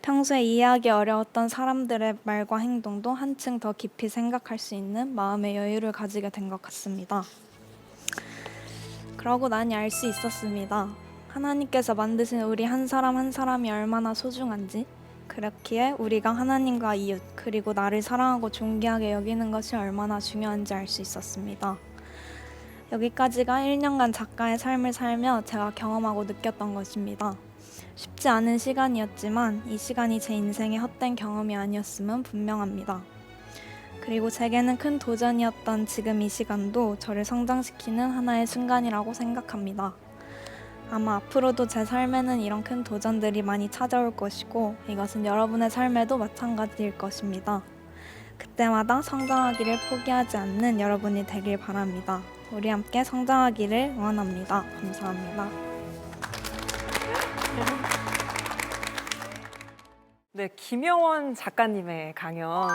평소에 이해하기 어려웠던 사람들의 말과 행동도 한층 더 깊이 생각할 수 있는 마음의 여유를 가지게 된 것 같습니다. 그러고 나니 알 수 있었습니다. 하나님께서 만드신 우리 한 사람 한 사람이 얼마나 소중한지, 그렇기에 우리가 하나님과 이웃 그리고 나를 사랑하고 존귀하게 여기는 것이 얼마나 중요한지 알 수 있었습니다. 여기까지가 1년간 작가의 삶을 살며 제가 경험하고 느꼈던 것입니다. 쉽지 않은 시간이었지만 이 시간이 제 인생의 헛된 경험이 아니었음은 분명합니다. 그리고 제게는 큰 도전이었던 지금 이 시간도 저를 성장시키는 하나의 순간이라고 생각합니다. 아마 앞으로도 제 삶에는 이런 큰 도전들이 많이 찾아올 것이고 이것은 여러분의 삶에도 마찬가지일 것입니다. 그때마다 성장하기를 포기하지 않는 여러분이 되길 바랍니다. 우리 함께 성장하기를 응원합니다. 감사합니다. 네, 김여원 작가님의 강연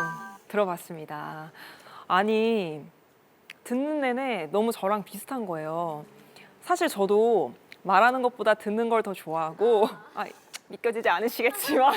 들어봤습니다. 아니, 듣는 내내 너무 저랑 비슷한 거예요. 사실 저도 말하는 것보다 듣는 걸 더 좋아하고 믿겨지지 않으시겠지만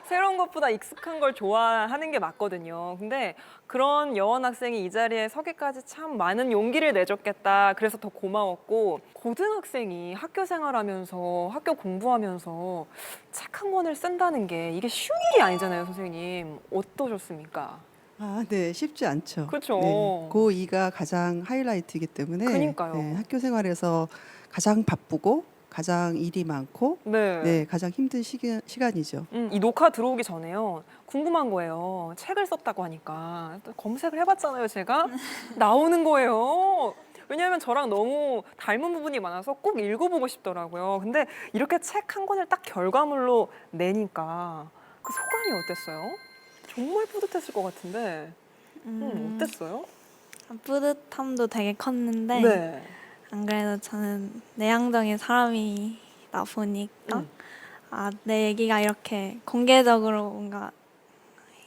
새로운 것보다 익숙한 걸 좋아하는 게 맞거든요. 근데 그런 여원 학생이 이 자리에 서기까지 참 많은 용기를 내줬겠다. 그래서 더 고마웠고, 고등학생이 학교 생활하면서 학교 공부하면서 책 한 권을 쓴다는 게 이게 쉬운 일이 아니잖아요, 선생님. 어떠셨습니까? 아, 네, 쉽지 않죠. 그렇죠. 네, 고2가 가장 하이라이트이기 때문에 그러니까요. 네, 학교 생활에서 가장 바쁘고 가장 일이 많고 네. 네, 가장 힘든 시간이죠. 이 녹화 들어오기 전에요. 궁금한 거예요. 책을 썼다고 하니까 또 검색을 해봤잖아요, 제가. 나오는 거예요. 왜냐하면 저랑 너무 닮은 부분이 많아서 꼭 읽어보고 싶더라고요. 근데 이렇게 책 한 권을 딱 결과물로 내니까 그 소감이 어땠어요? 정말 뿌듯했을 것 같은데 어땠어요? 뿌듯함도 되게 컸는데 네. 안 그래도 저는 내향적인 사람이다 보니까 내 얘기가 이렇게 공개적으로 뭔가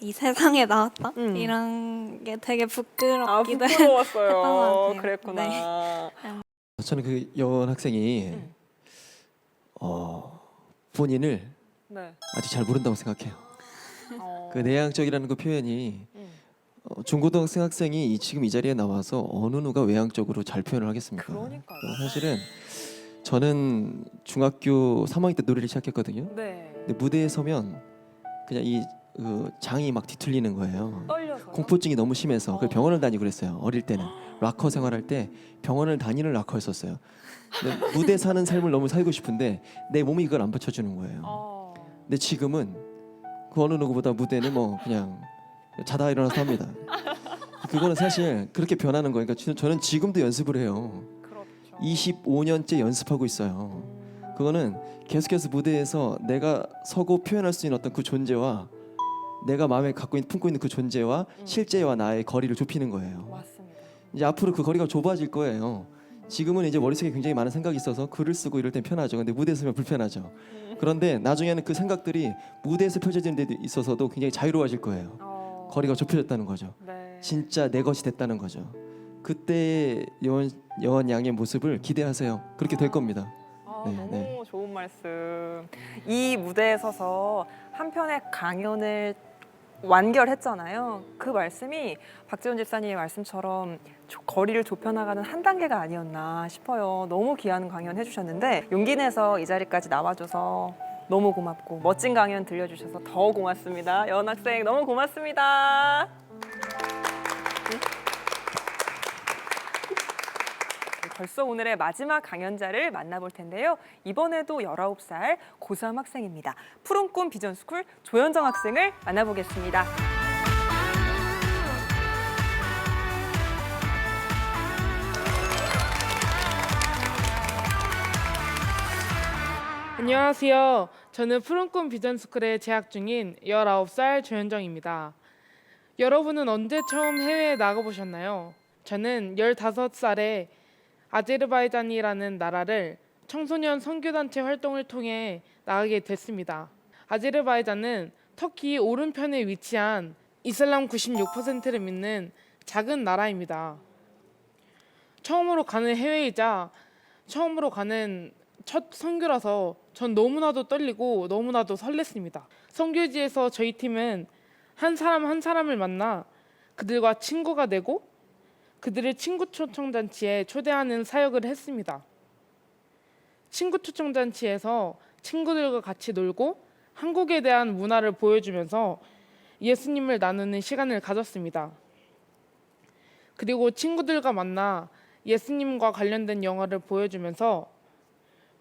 이 세상에 나왔다? 이런 게 되게 부끄럽기도 부끄러웠어요. 했던 것 같아요. 그랬구나. 저는 그 여원 학생이 본인을 네. 아직 잘 모른다고 생각해요. 어. 그 내향적이라는 그 표현이 중고등학생 학생이 지금 이 자리에 나와서 어느 누가 외향적으로 잘 표현을 하겠습니까? 그러니까요. 사실은 저는 중학교 3학년 때 노래를 시작했거든요. 네. 근데 무대에 서면 그냥 그 장이 막 뒤틀리는 거예요. 떨려서. 공포증이 너무 심해서 그 병원을 다니고 그랬어요. 어릴 때는 락커 생활할 때 병원을 다니는 락커였었어요. 근데 무대 사는 삶을 너무 살고 싶은데 내 몸이 이걸 안 받쳐주는 거예요. 근데 지금은 그 어느 누구보다 무대는 뭐 그냥 자다 일어나서 합니다. 그거는 사실 그렇게 변하는 거니까 저는 지금도 연습을 해요. 그렇죠. 25년째 연습하고 있어요. 그거는 계속해서 무대에서 내가 서고 표현할 수 있는 어떤 그 존재와 내가 마음에 품고 있는 그 존재와 실제와 나의 거리를 좁히는 거예요. 맞습니다. 이제 앞으로 그 거리가 좁아질 거예요. 지금은 이제 머릿속에 굉장히 많은 생각이 있어서 글을 쓰고 이럴 땐 편하죠. 근데 무대에 서면 불편하죠. 그런데 나중에는 그 생각들이 무대에서 펼쳐지는 데 있어서도 굉장히 자유로워질 거예요. 거리가 좁혀졌다는 거죠. 네. 진짜 내 것이 됐다는 거죠. 그때 여원 양의 모습을 기대하세요. 그렇게 될 겁니다. 네, 너무 네. 좋은 말씀. 이 무대에 서서 한 편의 강연을 완결했잖아요. 그 말씀이 박재훈 집사님의 말씀처럼 거리를 좁혀나가는 한 단계가 아니었나 싶어요. 너무 귀한 강연 해주셨는데 용기 내서 이 자리까지 나와줘서 너무 고맙고 멋진 강연 들려주셔서 더 고맙습니다. 여원 학생 너무 고맙습니다. 벌써 오늘의 마지막 강연자를 만나볼 텐데요. 이번에도 19살 고3 학생입니다. 푸른 꿈 비전스쿨 조현정 학생을 만나보겠습니다. 안녕하세요. 저는 푸른꿈 비전스쿨에 재학 중인 19살 조현정입니다. 여러분은 언제 처음 해외에 나가보셨나요? 저는 15살에 아제르바이잔이라는 나라를 청소년 선교단체 활동을 통해 나가게 됐습니다. 아제르바이잔은 터키 오른편에 위치한 이슬람 96%를 믿는 작은 나라입니다. 처음으로 가는 해외이자 처음으로 가는 첫 선교라서 전 너무나도 떨리고 너무나도 설렜습니다. 선교지에서 저희 팀은 한 사람 한 사람을 만나 그들과 친구가 되고 그들을 친구 초청잔치에 초대하는 사역을 했습니다. 친구 초청잔치에서 친구들과 같이 놀고 한국에 대한 문화를 보여주면서 예수님을 나누는 시간을 가졌습니다. 그리고 친구들과 만나 예수님과 관련된 영화를 보여주면서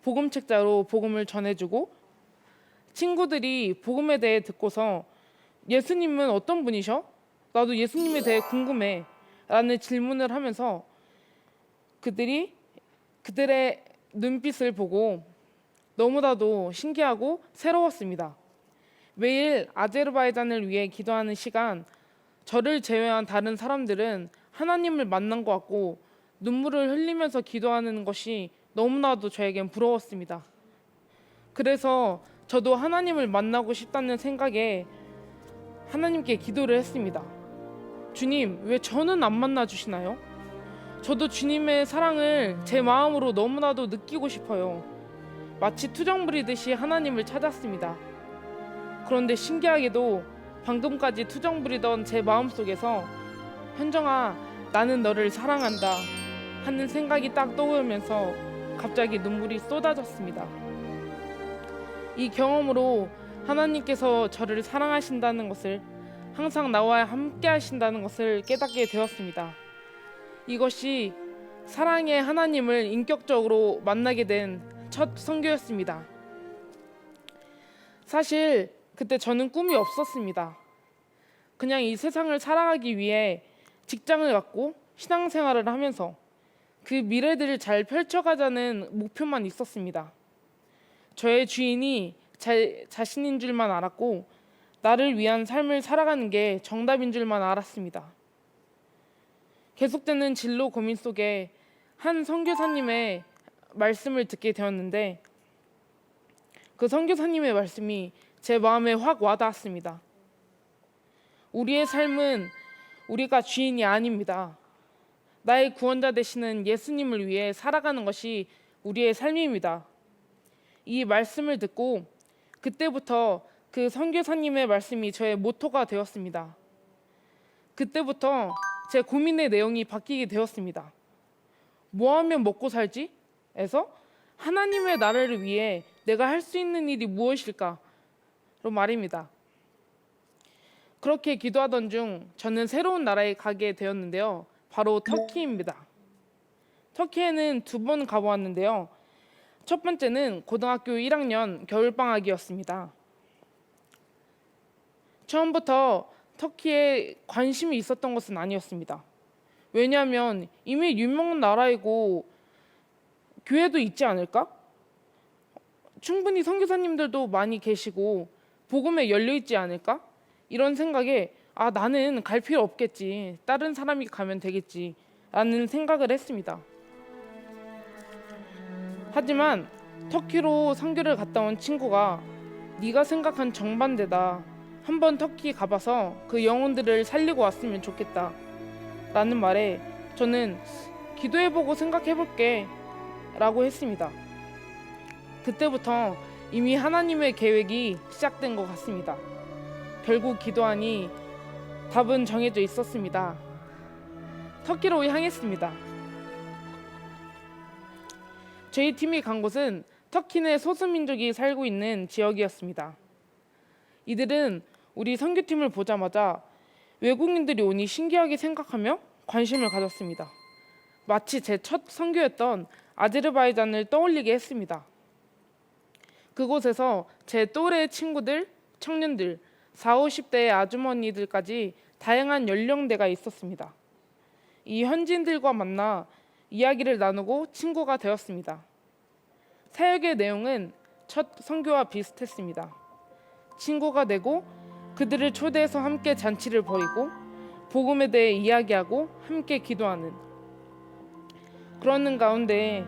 복음 책자로 복음을 전해주고 친구들이 복음에 대해 듣고서 예수님은 어떤 분이셔? 나도 예수님에 대해 궁금해 라는 질문을 하면서 그들의 눈빛을 보고 너무나도 신기하고 새로웠습니다. 매일 아제르바이잔을 위해 기도하는 시간, 저를 제외한 다른 사람들은 하나님을 만난 것 같고 눈물을 흘리면서 기도하는 것이 너무나도 저에겐 부러웠습니다. 그래서 저도 하나님을 만나고 싶다는 생각에 하나님께 기도를 했습니다. 주님, 왜 저는 안 만나 주시나요? 저도 주님의 사랑을 제 마음으로 너무나도 느끼고 싶어요. 마치 투정 부리듯이 하나님을 찾았습니다. 그런데 신기하게도 방금까지 투정 부리던 제 마음속에서 현정아, 나는 너를 사랑한다 하는 생각이 딱 떠오르면서 갑자기 눈물이 쏟아졌습니다. 이 경험으로 하나님께서 저를 사랑하신다는 것을, 항상 나와 함께 하신다는 것을 깨닫게 되었습니다. 이것이 사랑의 하나님을 인격적으로 만나게 된 첫 선교였습니다. 사실 그때 저는 꿈이 없었습니다. 그냥 이 세상을 살아가기 위해 직장을 갖고 신앙생활을 하면서 그 미래들을 잘 펼쳐가자는 목표만 있었습니다. 저의 주인이 자신인 줄만 알았고 나를 위한 삶을 살아가는 게 정답인 줄만 알았습니다. 계속되는 진로 고민 속에 한 선교사님의 말씀을 듣게 되었는데 그 선교사님의 말씀이 제 마음에 확 와닿았습니다. 우리의 삶은 우리가 주인이 아닙니다. 나의 구원자 되시는 예수님을 위해 살아가는 것이 우리의 삶입니다. 이 말씀을 듣고 그때부터 그 선교사님의 말씀이 저의 모토가 되었습니다. 그때부터 제 고민의 내용이 바뀌게 되었습니다. 뭐 하면 먹고 살지? 에서 하나님의 나라를 위해 내가 할 수 있는 일이 무엇일까? 로 말입니다. 그렇게 기도하던 중 저는 새로운 나라에 가게 되었는데요. 바로 터키입니다. 터키에는 2번 가보았는데요. 첫 번째는 고등학교 1학년 겨울방학이었습니다. 처음부터 터키에 관심이 있었던 것은 아니었습니다. 왜냐하면 이미 유명한 나라이고 교회도 있지 않을까? 충분히 선교사님들도 많이 계시고 복음에 열려 있지 않을까? 이런 생각에 나는 갈 필요 없겠지. 다른 사람이 가면 되겠지. 라는 생각을 했습니다. 하지만 터키로 선교를 갔다 온 친구가 네가 생각한 정반대다. 한번 터키 가봐서 그 영혼들을 살리고 왔으면 좋겠다. 라는 말에 저는 기도해보고 생각해볼게. 라고 했습니다. 그때부터 이미 하나님의 계획이 시작된 것 같습니다. 결국 기도하니 답은 정해져 있었습니다. 터키로 향했습니다. 저희 팀이 간 곳은 터키 내 소수민족이 살고 있는 지역이었습니다. 이들은 우리 선교팀을 보자마자 외국인들이 오니 신기하게 생각하며 관심을 가졌습니다. 마치 제 첫 선교였던 아제르바이잔을 떠올리게 했습니다. 그곳에서 제 또래 친구들, 청년들, 40, 50대의 아주머니들까지 다양한 연령대가 있었습니다. 이 현지인들과 만나 이야기를 나누고 친구가 되었습니다. 사역의 내용은 첫 선교와 비슷했습니다. 친구가 되고 그들을 초대해서 함께 잔치를 벌이고 복음에 대해 이야기하고 함께 기도하는, 그러는 가운데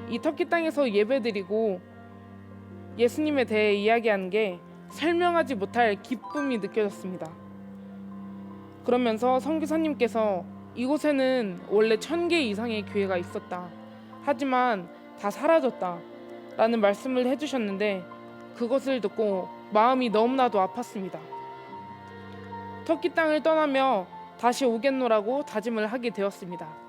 이 터키 땅에서 예배드리고 예수님에 대해 이야기하는 게 설명하지 못할 기쁨이 느껴졌습니다. 그러면서 선교사님께서 이곳에는 원래 1000개 이상의 교회가 있었다. 하지만 다 사라졌다. 라는 말씀을 해주셨는데 그것을 듣고 마음이 너무나도 아팠습니다. 터키 땅을 떠나며 다시 오겠노라고 다짐을 하게 되었습니다.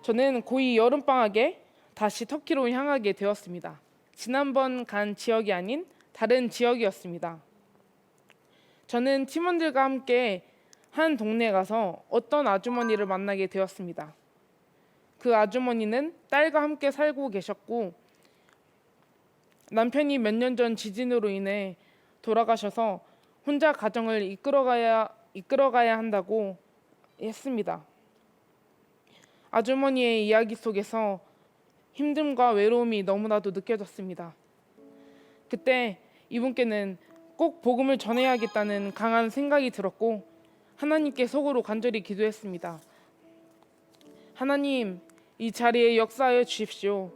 저는 고2 여름방학에 다시 터키로 향하게 되었습니다. 지난번 간 지역이 아닌 다른 지역이었습니다. 저는 팀원들과 함께 한 동네에 가서 어떤 아주머니를 만나게 되었습니다. 그 아주머니는 딸과 함께 살고 계셨고 남편이 몇 년 전 지진으로 인해 돌아가셔서 혼자 가정을 이끌어가야 한다고 했습니다. 아주머니의 이야기 속에서 힘듦과 외로움이 너무나도 느껴졌습니다. 그때 이분께는 꼭 복음을 전해야겠다는 강한 생각이 들었고 하나님께 속으로 간절히 기도했습니다. 하나님, 이 자리에 역사하여 주십시오.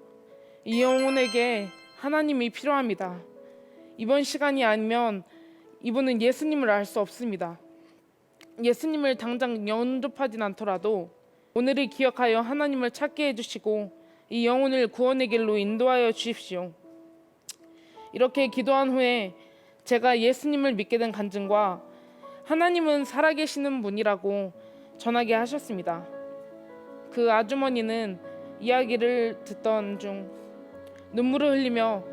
이 영혼에게 하나님이 필요합니다. 이번 시간이 아니면 이분은 예수님을 알 수 없습니다. 예수님을 당장 영접하진 않더라도 오늘을 기억하여 하나님을 찾게 해주시고 이 영혼을 구원의 길로 인도하여 주십시오. 이렇게 기도한 후에 제가 예수님을 믿게 된 간증과 하나님은 살아계시는 분이라고 전하게 하셨습니다. 그 아주머니는 이야기를 듣던 중 눈물을 흘리며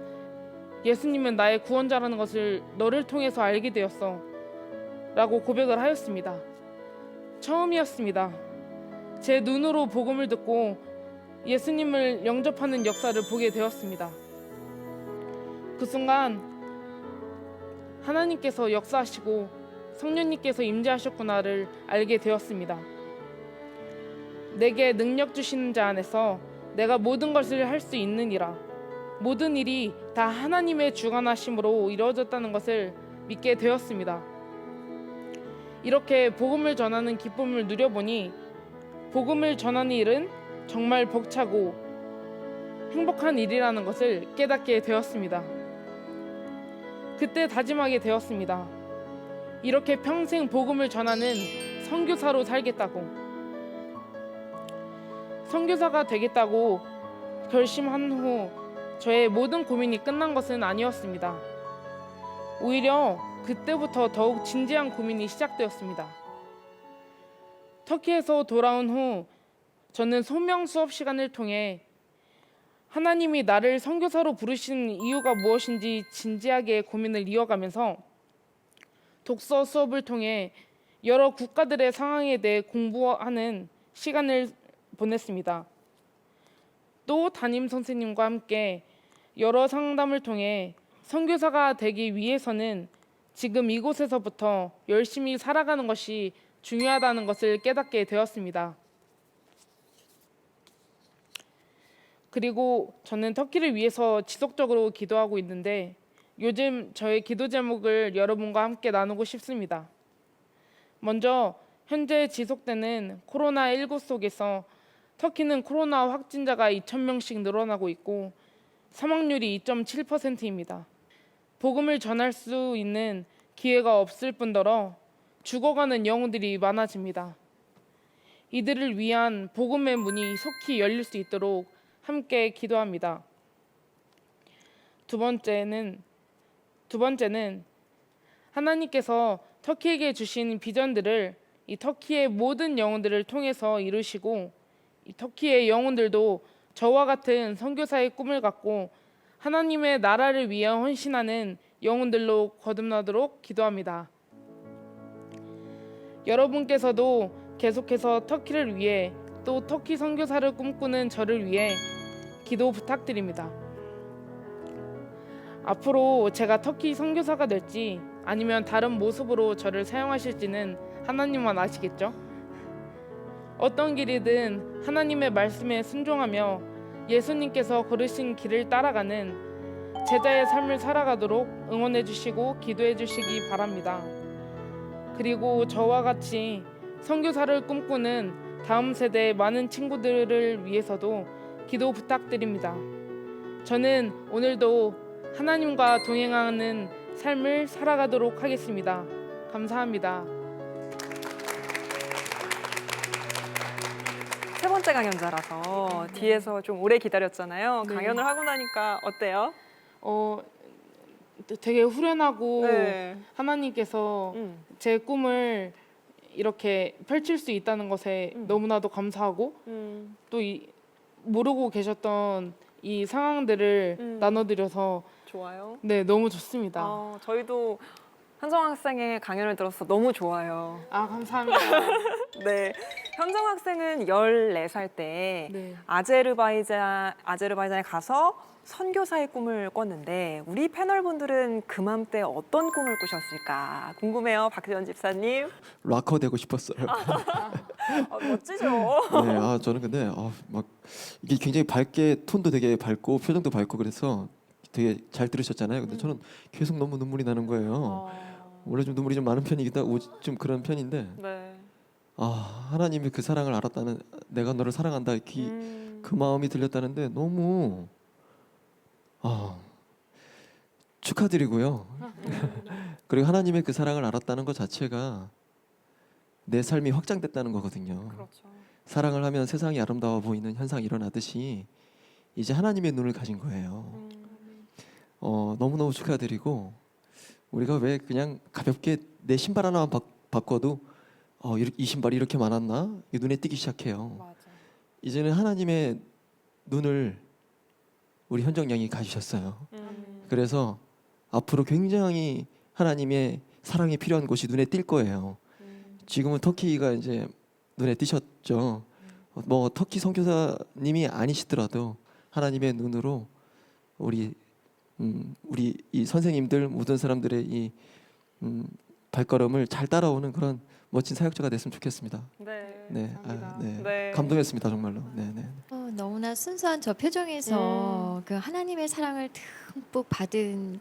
예수님은 나의 구원자라는 것을 너를 통해서 알게 되었어 라고 고백을 하였습니다. 처음이었습니다. 제 눈으로 복음을 듣고 예수님을 영접하는 역사를 보게 되었습니다. 그 순간 하나님께서 역사하시고 성령님께서 임재하셨구나를 알게 되었습니다. 내게 능력 주시는 자 안에서 내가 모든 것을 할 수 있느니라. 모든 일이 다 하나님의 주관하심으로 이루어졌다는 것을 믿게 되었습니다. 이렇게 복음을 전하는 기쁨을 누려보니 복음을 전하는 일은 정말 벅차고 행복한 일이라는 것을 깨닫게 되었습니다. 그때 다짐하게 되었습니다. 이렇게 평생 복음을 전하는 선교사로 살겠다고, 선교사가 되겠다고 결심한 후 저의 모든 고민이 끝난 것은 아니었습니다. 오히려 그때부터 더욱 진지한 고민이 시작되었습니다. 터키에서 돌아온 후 저는 소명 수업 시간을 통해 하나님이 나를 선교사로 부르신 이유가 무엇인지 진지하게 고민을 이어가면서 독서 수업을 통해 여러 국가들의 상황에 대해 공부하는 시간을 보냈습니다. 또 담임 선생님과 함께 여러 상담을 통해 선교사가 되기 위해서는 지금 이곳에서부터 열심히 살아가는 것이 중요하다는 것을 깨닫게 되었습니다. 그리고 저는 터키를 위해서 지속적으로 기도하고 있는데 요즘 저의 기도 제목을 여러분과 함께 나누고 싶습니다. 먼저 현재 지속되는 코로나19 속에서 터키는 코로나 확진자가 2,000명씩 늘어나고 있고 사망률이 2.7%입니다. 복음을 전할 수 있는 기회가 없을 뿐더러 죽어가는 영혼들이 많아집니다. 이들을 위한 복음의 문이 속히 열릴 수 있도록 함께 기도합니다. 두 번째는 하나님께서 터키에게 주신 비전들을 이 터키의 모든 영혼들을 통해서 이루시고 이 터키의 영혼들도 저와 같은 선교사의 꿈을 갖고 하나님의 나라를 위해 헌신하는 영혼들로 거듭나도록 기도합니다. 여러분께서도 계속해서 터키를 위해 또 터키 선교사를 꿈꾸는 저를 위해 기도 부탁드립니다. 앞으로 제가 터키 선교사가 될지 아니면 다른 모습으로 저를 사용하실지는 하나님만 아시겠죠? 어떤 길이든 하나님의 말씀에 순종하며 예수님께서 걸으신 길을 따라가는 제자의 삶을 살아가도록 응원해 주시고 기도해 주시기 바랍니다. 그리고 저와 같이 선교사를 꿈꾸는 다음 세대의 많은 친구들을 위해서도 기도 부탁드립니다. 저는 오늘도 하나님과 동행하는 삶을 살아가도록 하겠습니다. 감사합니다. 세 번째 강연자라서 뒤에서 좀 오래 기다렸잖아요. 네. 강연을 하고 나니까 어때요? 되게 후련하고 네. 하나님께서 제 꿈을 이렇게 펼칠 수 있다는 것에 너무나도 감사하고 또 모르고 계셨던 이 상황들을 나눠드려서 좋아요. 네, 너무 좋습니다. 저희도 현정 학생의 강연을 들어서 너무 좋아요. 아, 감사합니다. 네, 현정 학생은 14살 때 네. 아제르바이잔에 가서 선교사의 꿈을 꿨는데 우리 패널분들은 그맘때 어떤 꿈을 꾸셨을까 궁금해요. 박지원 집사님. 락커 되고 싶었어요. 멋지죠? 네, 저는 근데 막 이게 굉장히 밝게 톤도 되게 밝고 표정도 밝고 그래서 되게 잘 들으셨잖아요. 근데 저는 계속 너무 눈물이 나는 거예요. 원래 좀 눈물이 좀 많은 편이기도 하고 좀 그런 편인데 네. 하나님이 그 사랑을 알았다는, 내가 너를 사랑한다 그 마음이 들렸다는데 너무 축하드리고요. 그리고 하나님의 그 사랑을 알았다는 것 자체가 내 삶이 확장됐다는 거거든요. 그렇죠. 사랑을 하면 세상이 아름다워 보이는 현상이 일어나듯이 이제 하나님의 눈을 가진 거예요. 너무너무 축하드리고 우리가 왜 그냥 가볍게 내 신발 하나만 바꿔도 이 신발이 이렇게 많았나? 눈에 띄기 시작해요. 맞아. 이제는 하나님의 눈을 우리 현정 양이 가지셨어요. 그래서 앞으로 굉장히 하나님의 사랑이 필요한 곳이 눈에 띌 거예요. 지금은 터키가 이제 눈에 띄셨죠. 뭐 터키 선교사님이 아니시더라도 하나님의 눈으로 우리 이 선생님들 모든 사람들의 이 발걸음을 잘 따라오는 그런 멋진 사역자가 됐으면 좋겠습니다. 네. 네, 네. 네. 감동했습니다 정말로. 네, 네. 너무나 순수한 저 표정에서 그 하나님의 사랑을 듬뿍 받은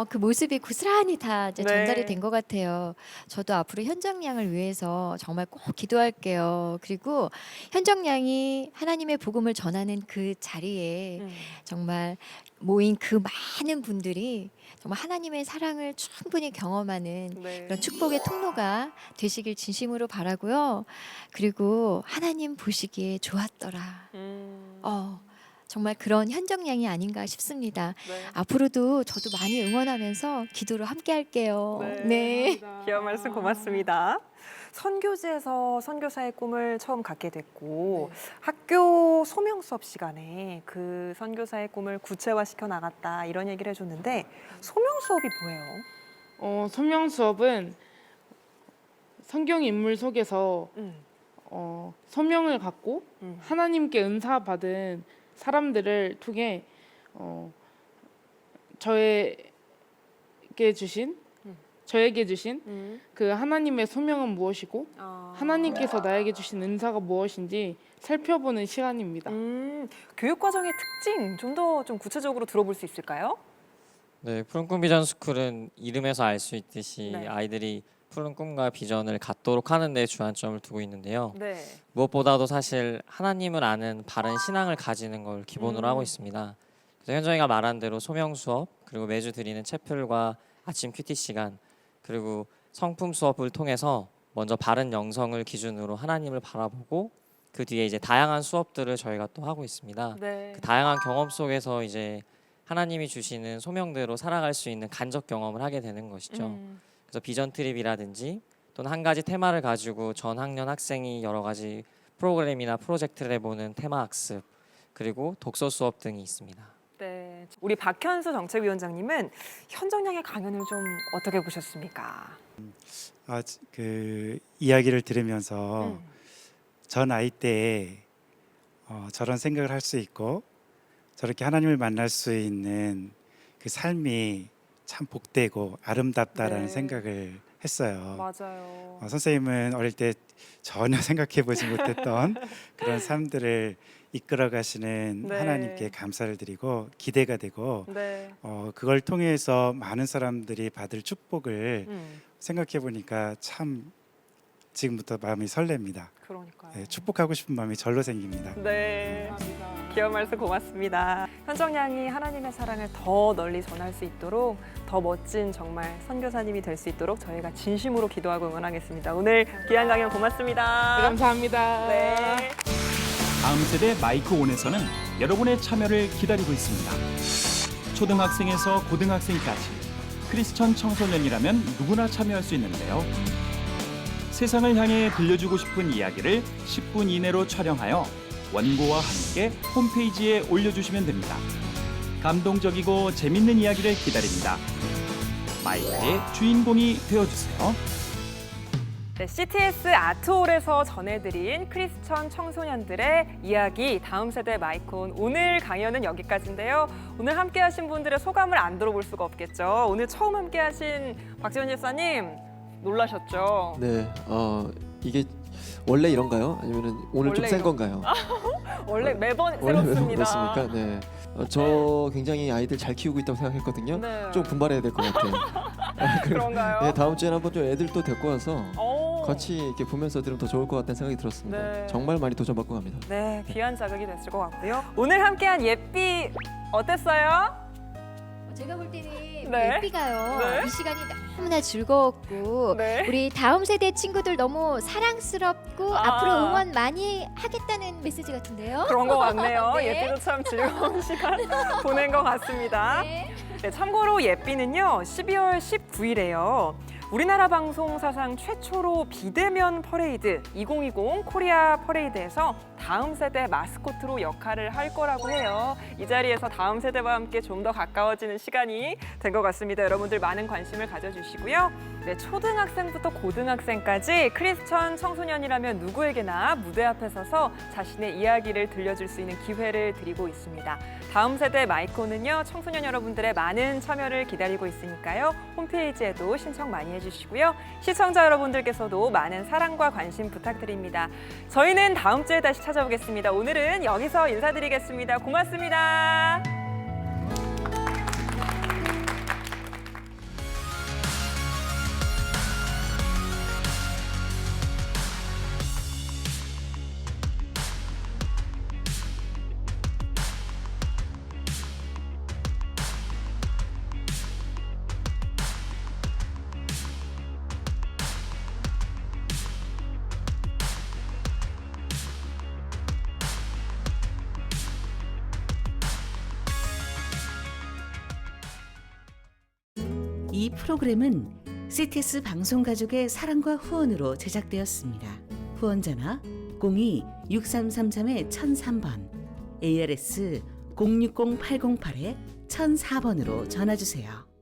그 모습이 고스란히 다 이제 네. 전달이 된 것 같아요. 저도 앞으로 현정 양을 위해서 정말 꼭 기도할게요. 그리고 현정 양이 하나님의 복음을 전하는 그 자리에 정말 모인 그 많은 분들이 정말 하나님의 사랑을 충분히 경험하는 네. 그런 축복의 통로가 되시길 진심으로 바라고요. 그리고 하나님 보시기에 좋았더라. 정말 그런 현정 양이 아닌가 싶습니다. 네. 앞으로도 저도 많이 응원하면서 기도로 함께 할게요. 네. 귀여운 말씀 고맙습니다. 선교지에서 선교사의 꿈을 처음 갖게 됐고 학교 소명 수업 시간에 그 선교사의 꿈을 구체화시켜 나갔다 이런 얘기를 해줬는데 소명 수업이 뭐예요? 소명 수업은 성경 인물 속에서 소명을 갖고 하나님께 은사 받은 사람들을 통해 저에게 주신 그 하나님의 소명은 무엇이고 하나님께서 나에게 주신 은사가 무엇인지 살펴보는 시간입니다. 교육 과정의 특징 좀 더 좀 구체적으로 들어볼 수 있을까요? 네, 푸른 꿈 비전 스쿨은 이름에서 알 수 있듯이 네. 아이들이 푸른 꿈과 비전을 갖도록 하는 데 주안점을 두고 있는데요. 네. 무엇보다도 사실 하나님을 아는 바른 신앙을 가지는 걸 기본으로 하고 있습니다. 그래서 현정이가 말한 대로 소명 수업, 그리고 매주 드리는 채플과 아침 큐티 시간, 그리고 성품 수업을 통해서 먼저 바른 영성을 기준으로 하나님을 바라보고 그 뒤에 이제 다양한 수업들을 저희가 또 하고 있습니다. 네. 그 다양한 경험 속에서 이제 하나님이 주시는 소명대로 살아갈 수 있는 간접 경험을 하게 되는 것이죠. 그래서 비전 트립이라든지 또는 한 가지 테마를 가지고 전 학년 학생이 여러 가지 프로그램이나 프로젝트를 해보는 테마 학습, 그리고 독서 수업 등이 있습니다. 네. 우리 박현수 정책위원장님은 현정 양의 강연을 좀 어떻게 보셨습니까? 그 이야기를 들으면서 전 아이 때에 저런 생각을 할 수 있고 저렇게 하나님을 만날 수 있는 그 삶이 참 복되고 아름답다라는 네. 생각을 했어요. 맞아요. 선생님은 어릴 때 전혀 생각해 보지 못했던 그런 삶들을 이끌어 가시는 네. 하나님께 감사를 드리고 기대가 되고 네. 그걸 통해서 많은 사람들이 받을 축복을 생각해 보니까 참 지금부터 마음이 설렙니다. 그러니까요. 네, 축복하고 싶은 마음이 절로 생깁니다. 네. 귀여운 말씀 고맙습니다. 현정 양이 하나님의 사랑을 더 널리 전할 수 있도록 더 멋진 정말 선교사님이 될 수 있도록 저희가 진심으로 기도하고 응원하겠습니다. 오늘 귀한 강연 고맙습니다. 감사합니다. 네. 다음 세대 마이크 온에서는 여러분의 참여를 기다리고 있습니다. 초등학생에서 고등학생까지 크리스천 청소년이라면 누구나 참여할 수 있는데요. 세상을 향해 들려주고 싶은 이야기를 10분 이내로 촬영하여 원고와 함께 홈페이지에 올려주시면 됩니다. 감동적이고 재밌는 이야기를 기다립니다. 마이크의 주인공이 되어주세요. 네, CTS 아트홀에서 전해드린 크리스천 청소년들의 이야기 다음 세대 마이콘 오늘 강연은 여기까지인데요. 오늘 함께하신 분들의 소감을 안 들어볼 수가 없겠죠. 오늘 처음 함께하신 박지원 집사님 놀라셨죠? 네, 이게 원래 이런가요? 아니면 오늘 좀 센 건가요? 원래 매번 원래 새롭습니다. 그렇습니까? 네, 저 굉장히 아이들 잘 키우고 있다고 생각했거든요. 네. 좀 분발해야 될 것 같아요. 그런가요? 네, 다음 주에는 한번 좀 애들 또 데리고 와서 오. 같이 이렇게 보면서 들으면 더 좋을 것 같다는 생각이 들었습니다. 네. 정말 많이 도전받고 갑니다. 네, 귀한 자극이 됐을 것 같고요. 오늘 함께한 예삐 어땠어요? 제가 볼 때는 네. 예삐가요. 네. 이 시간이 너무나 즐거웠고 네. 우리 다음 세대 친구들 너무 사랑스럽고 아. 앞으로 응원 많이 하겠다는 메시지 같은데요. 그런 것 같네요. 네. 예삐도 참 즐거운 시간 보낸 것 같습니다. 네. 네, 참고로 예삐는요 12월 19일에요. 우리나라 방송 사상 최초로 비대면 퍼레이드 2020 코리아 퍼레이드에서 다음 세대 마스코트로 역할을 할 거라고 해요. 이 자리에서 다음 세대와 함께 좀 더 가까워지는 시간이 된 것 같습니다. 여러분들 많은 관심을 가져주시고요. 네, 초등학생부터 고등학생까지 크리스천 청소년이라면 누구에게나 무대 앞에 서서 자신의 이야기를 들려줄 수 있는 기회를 드리고 있습니다. 다음 세대 마이콘은요 청소년 여러분들의 많은 참여를 기다리고 있으니까요 홈페이지에도 신청 많이 해주시고요 시청자 여러분들께서도 많은 사랑과 관심 부탁드립니다. 저희는 다음 주에 다시 찾아오겠습니다. 오늘은 여기서 인사드리겠습니다. 고맙습니다. 이 프로그램은 CTS 방송가족의 사랑과 후원으로 제작되었습니다. 후원전화 02-6333-1003번, ARS 060-808-1004번으로 전화주세요.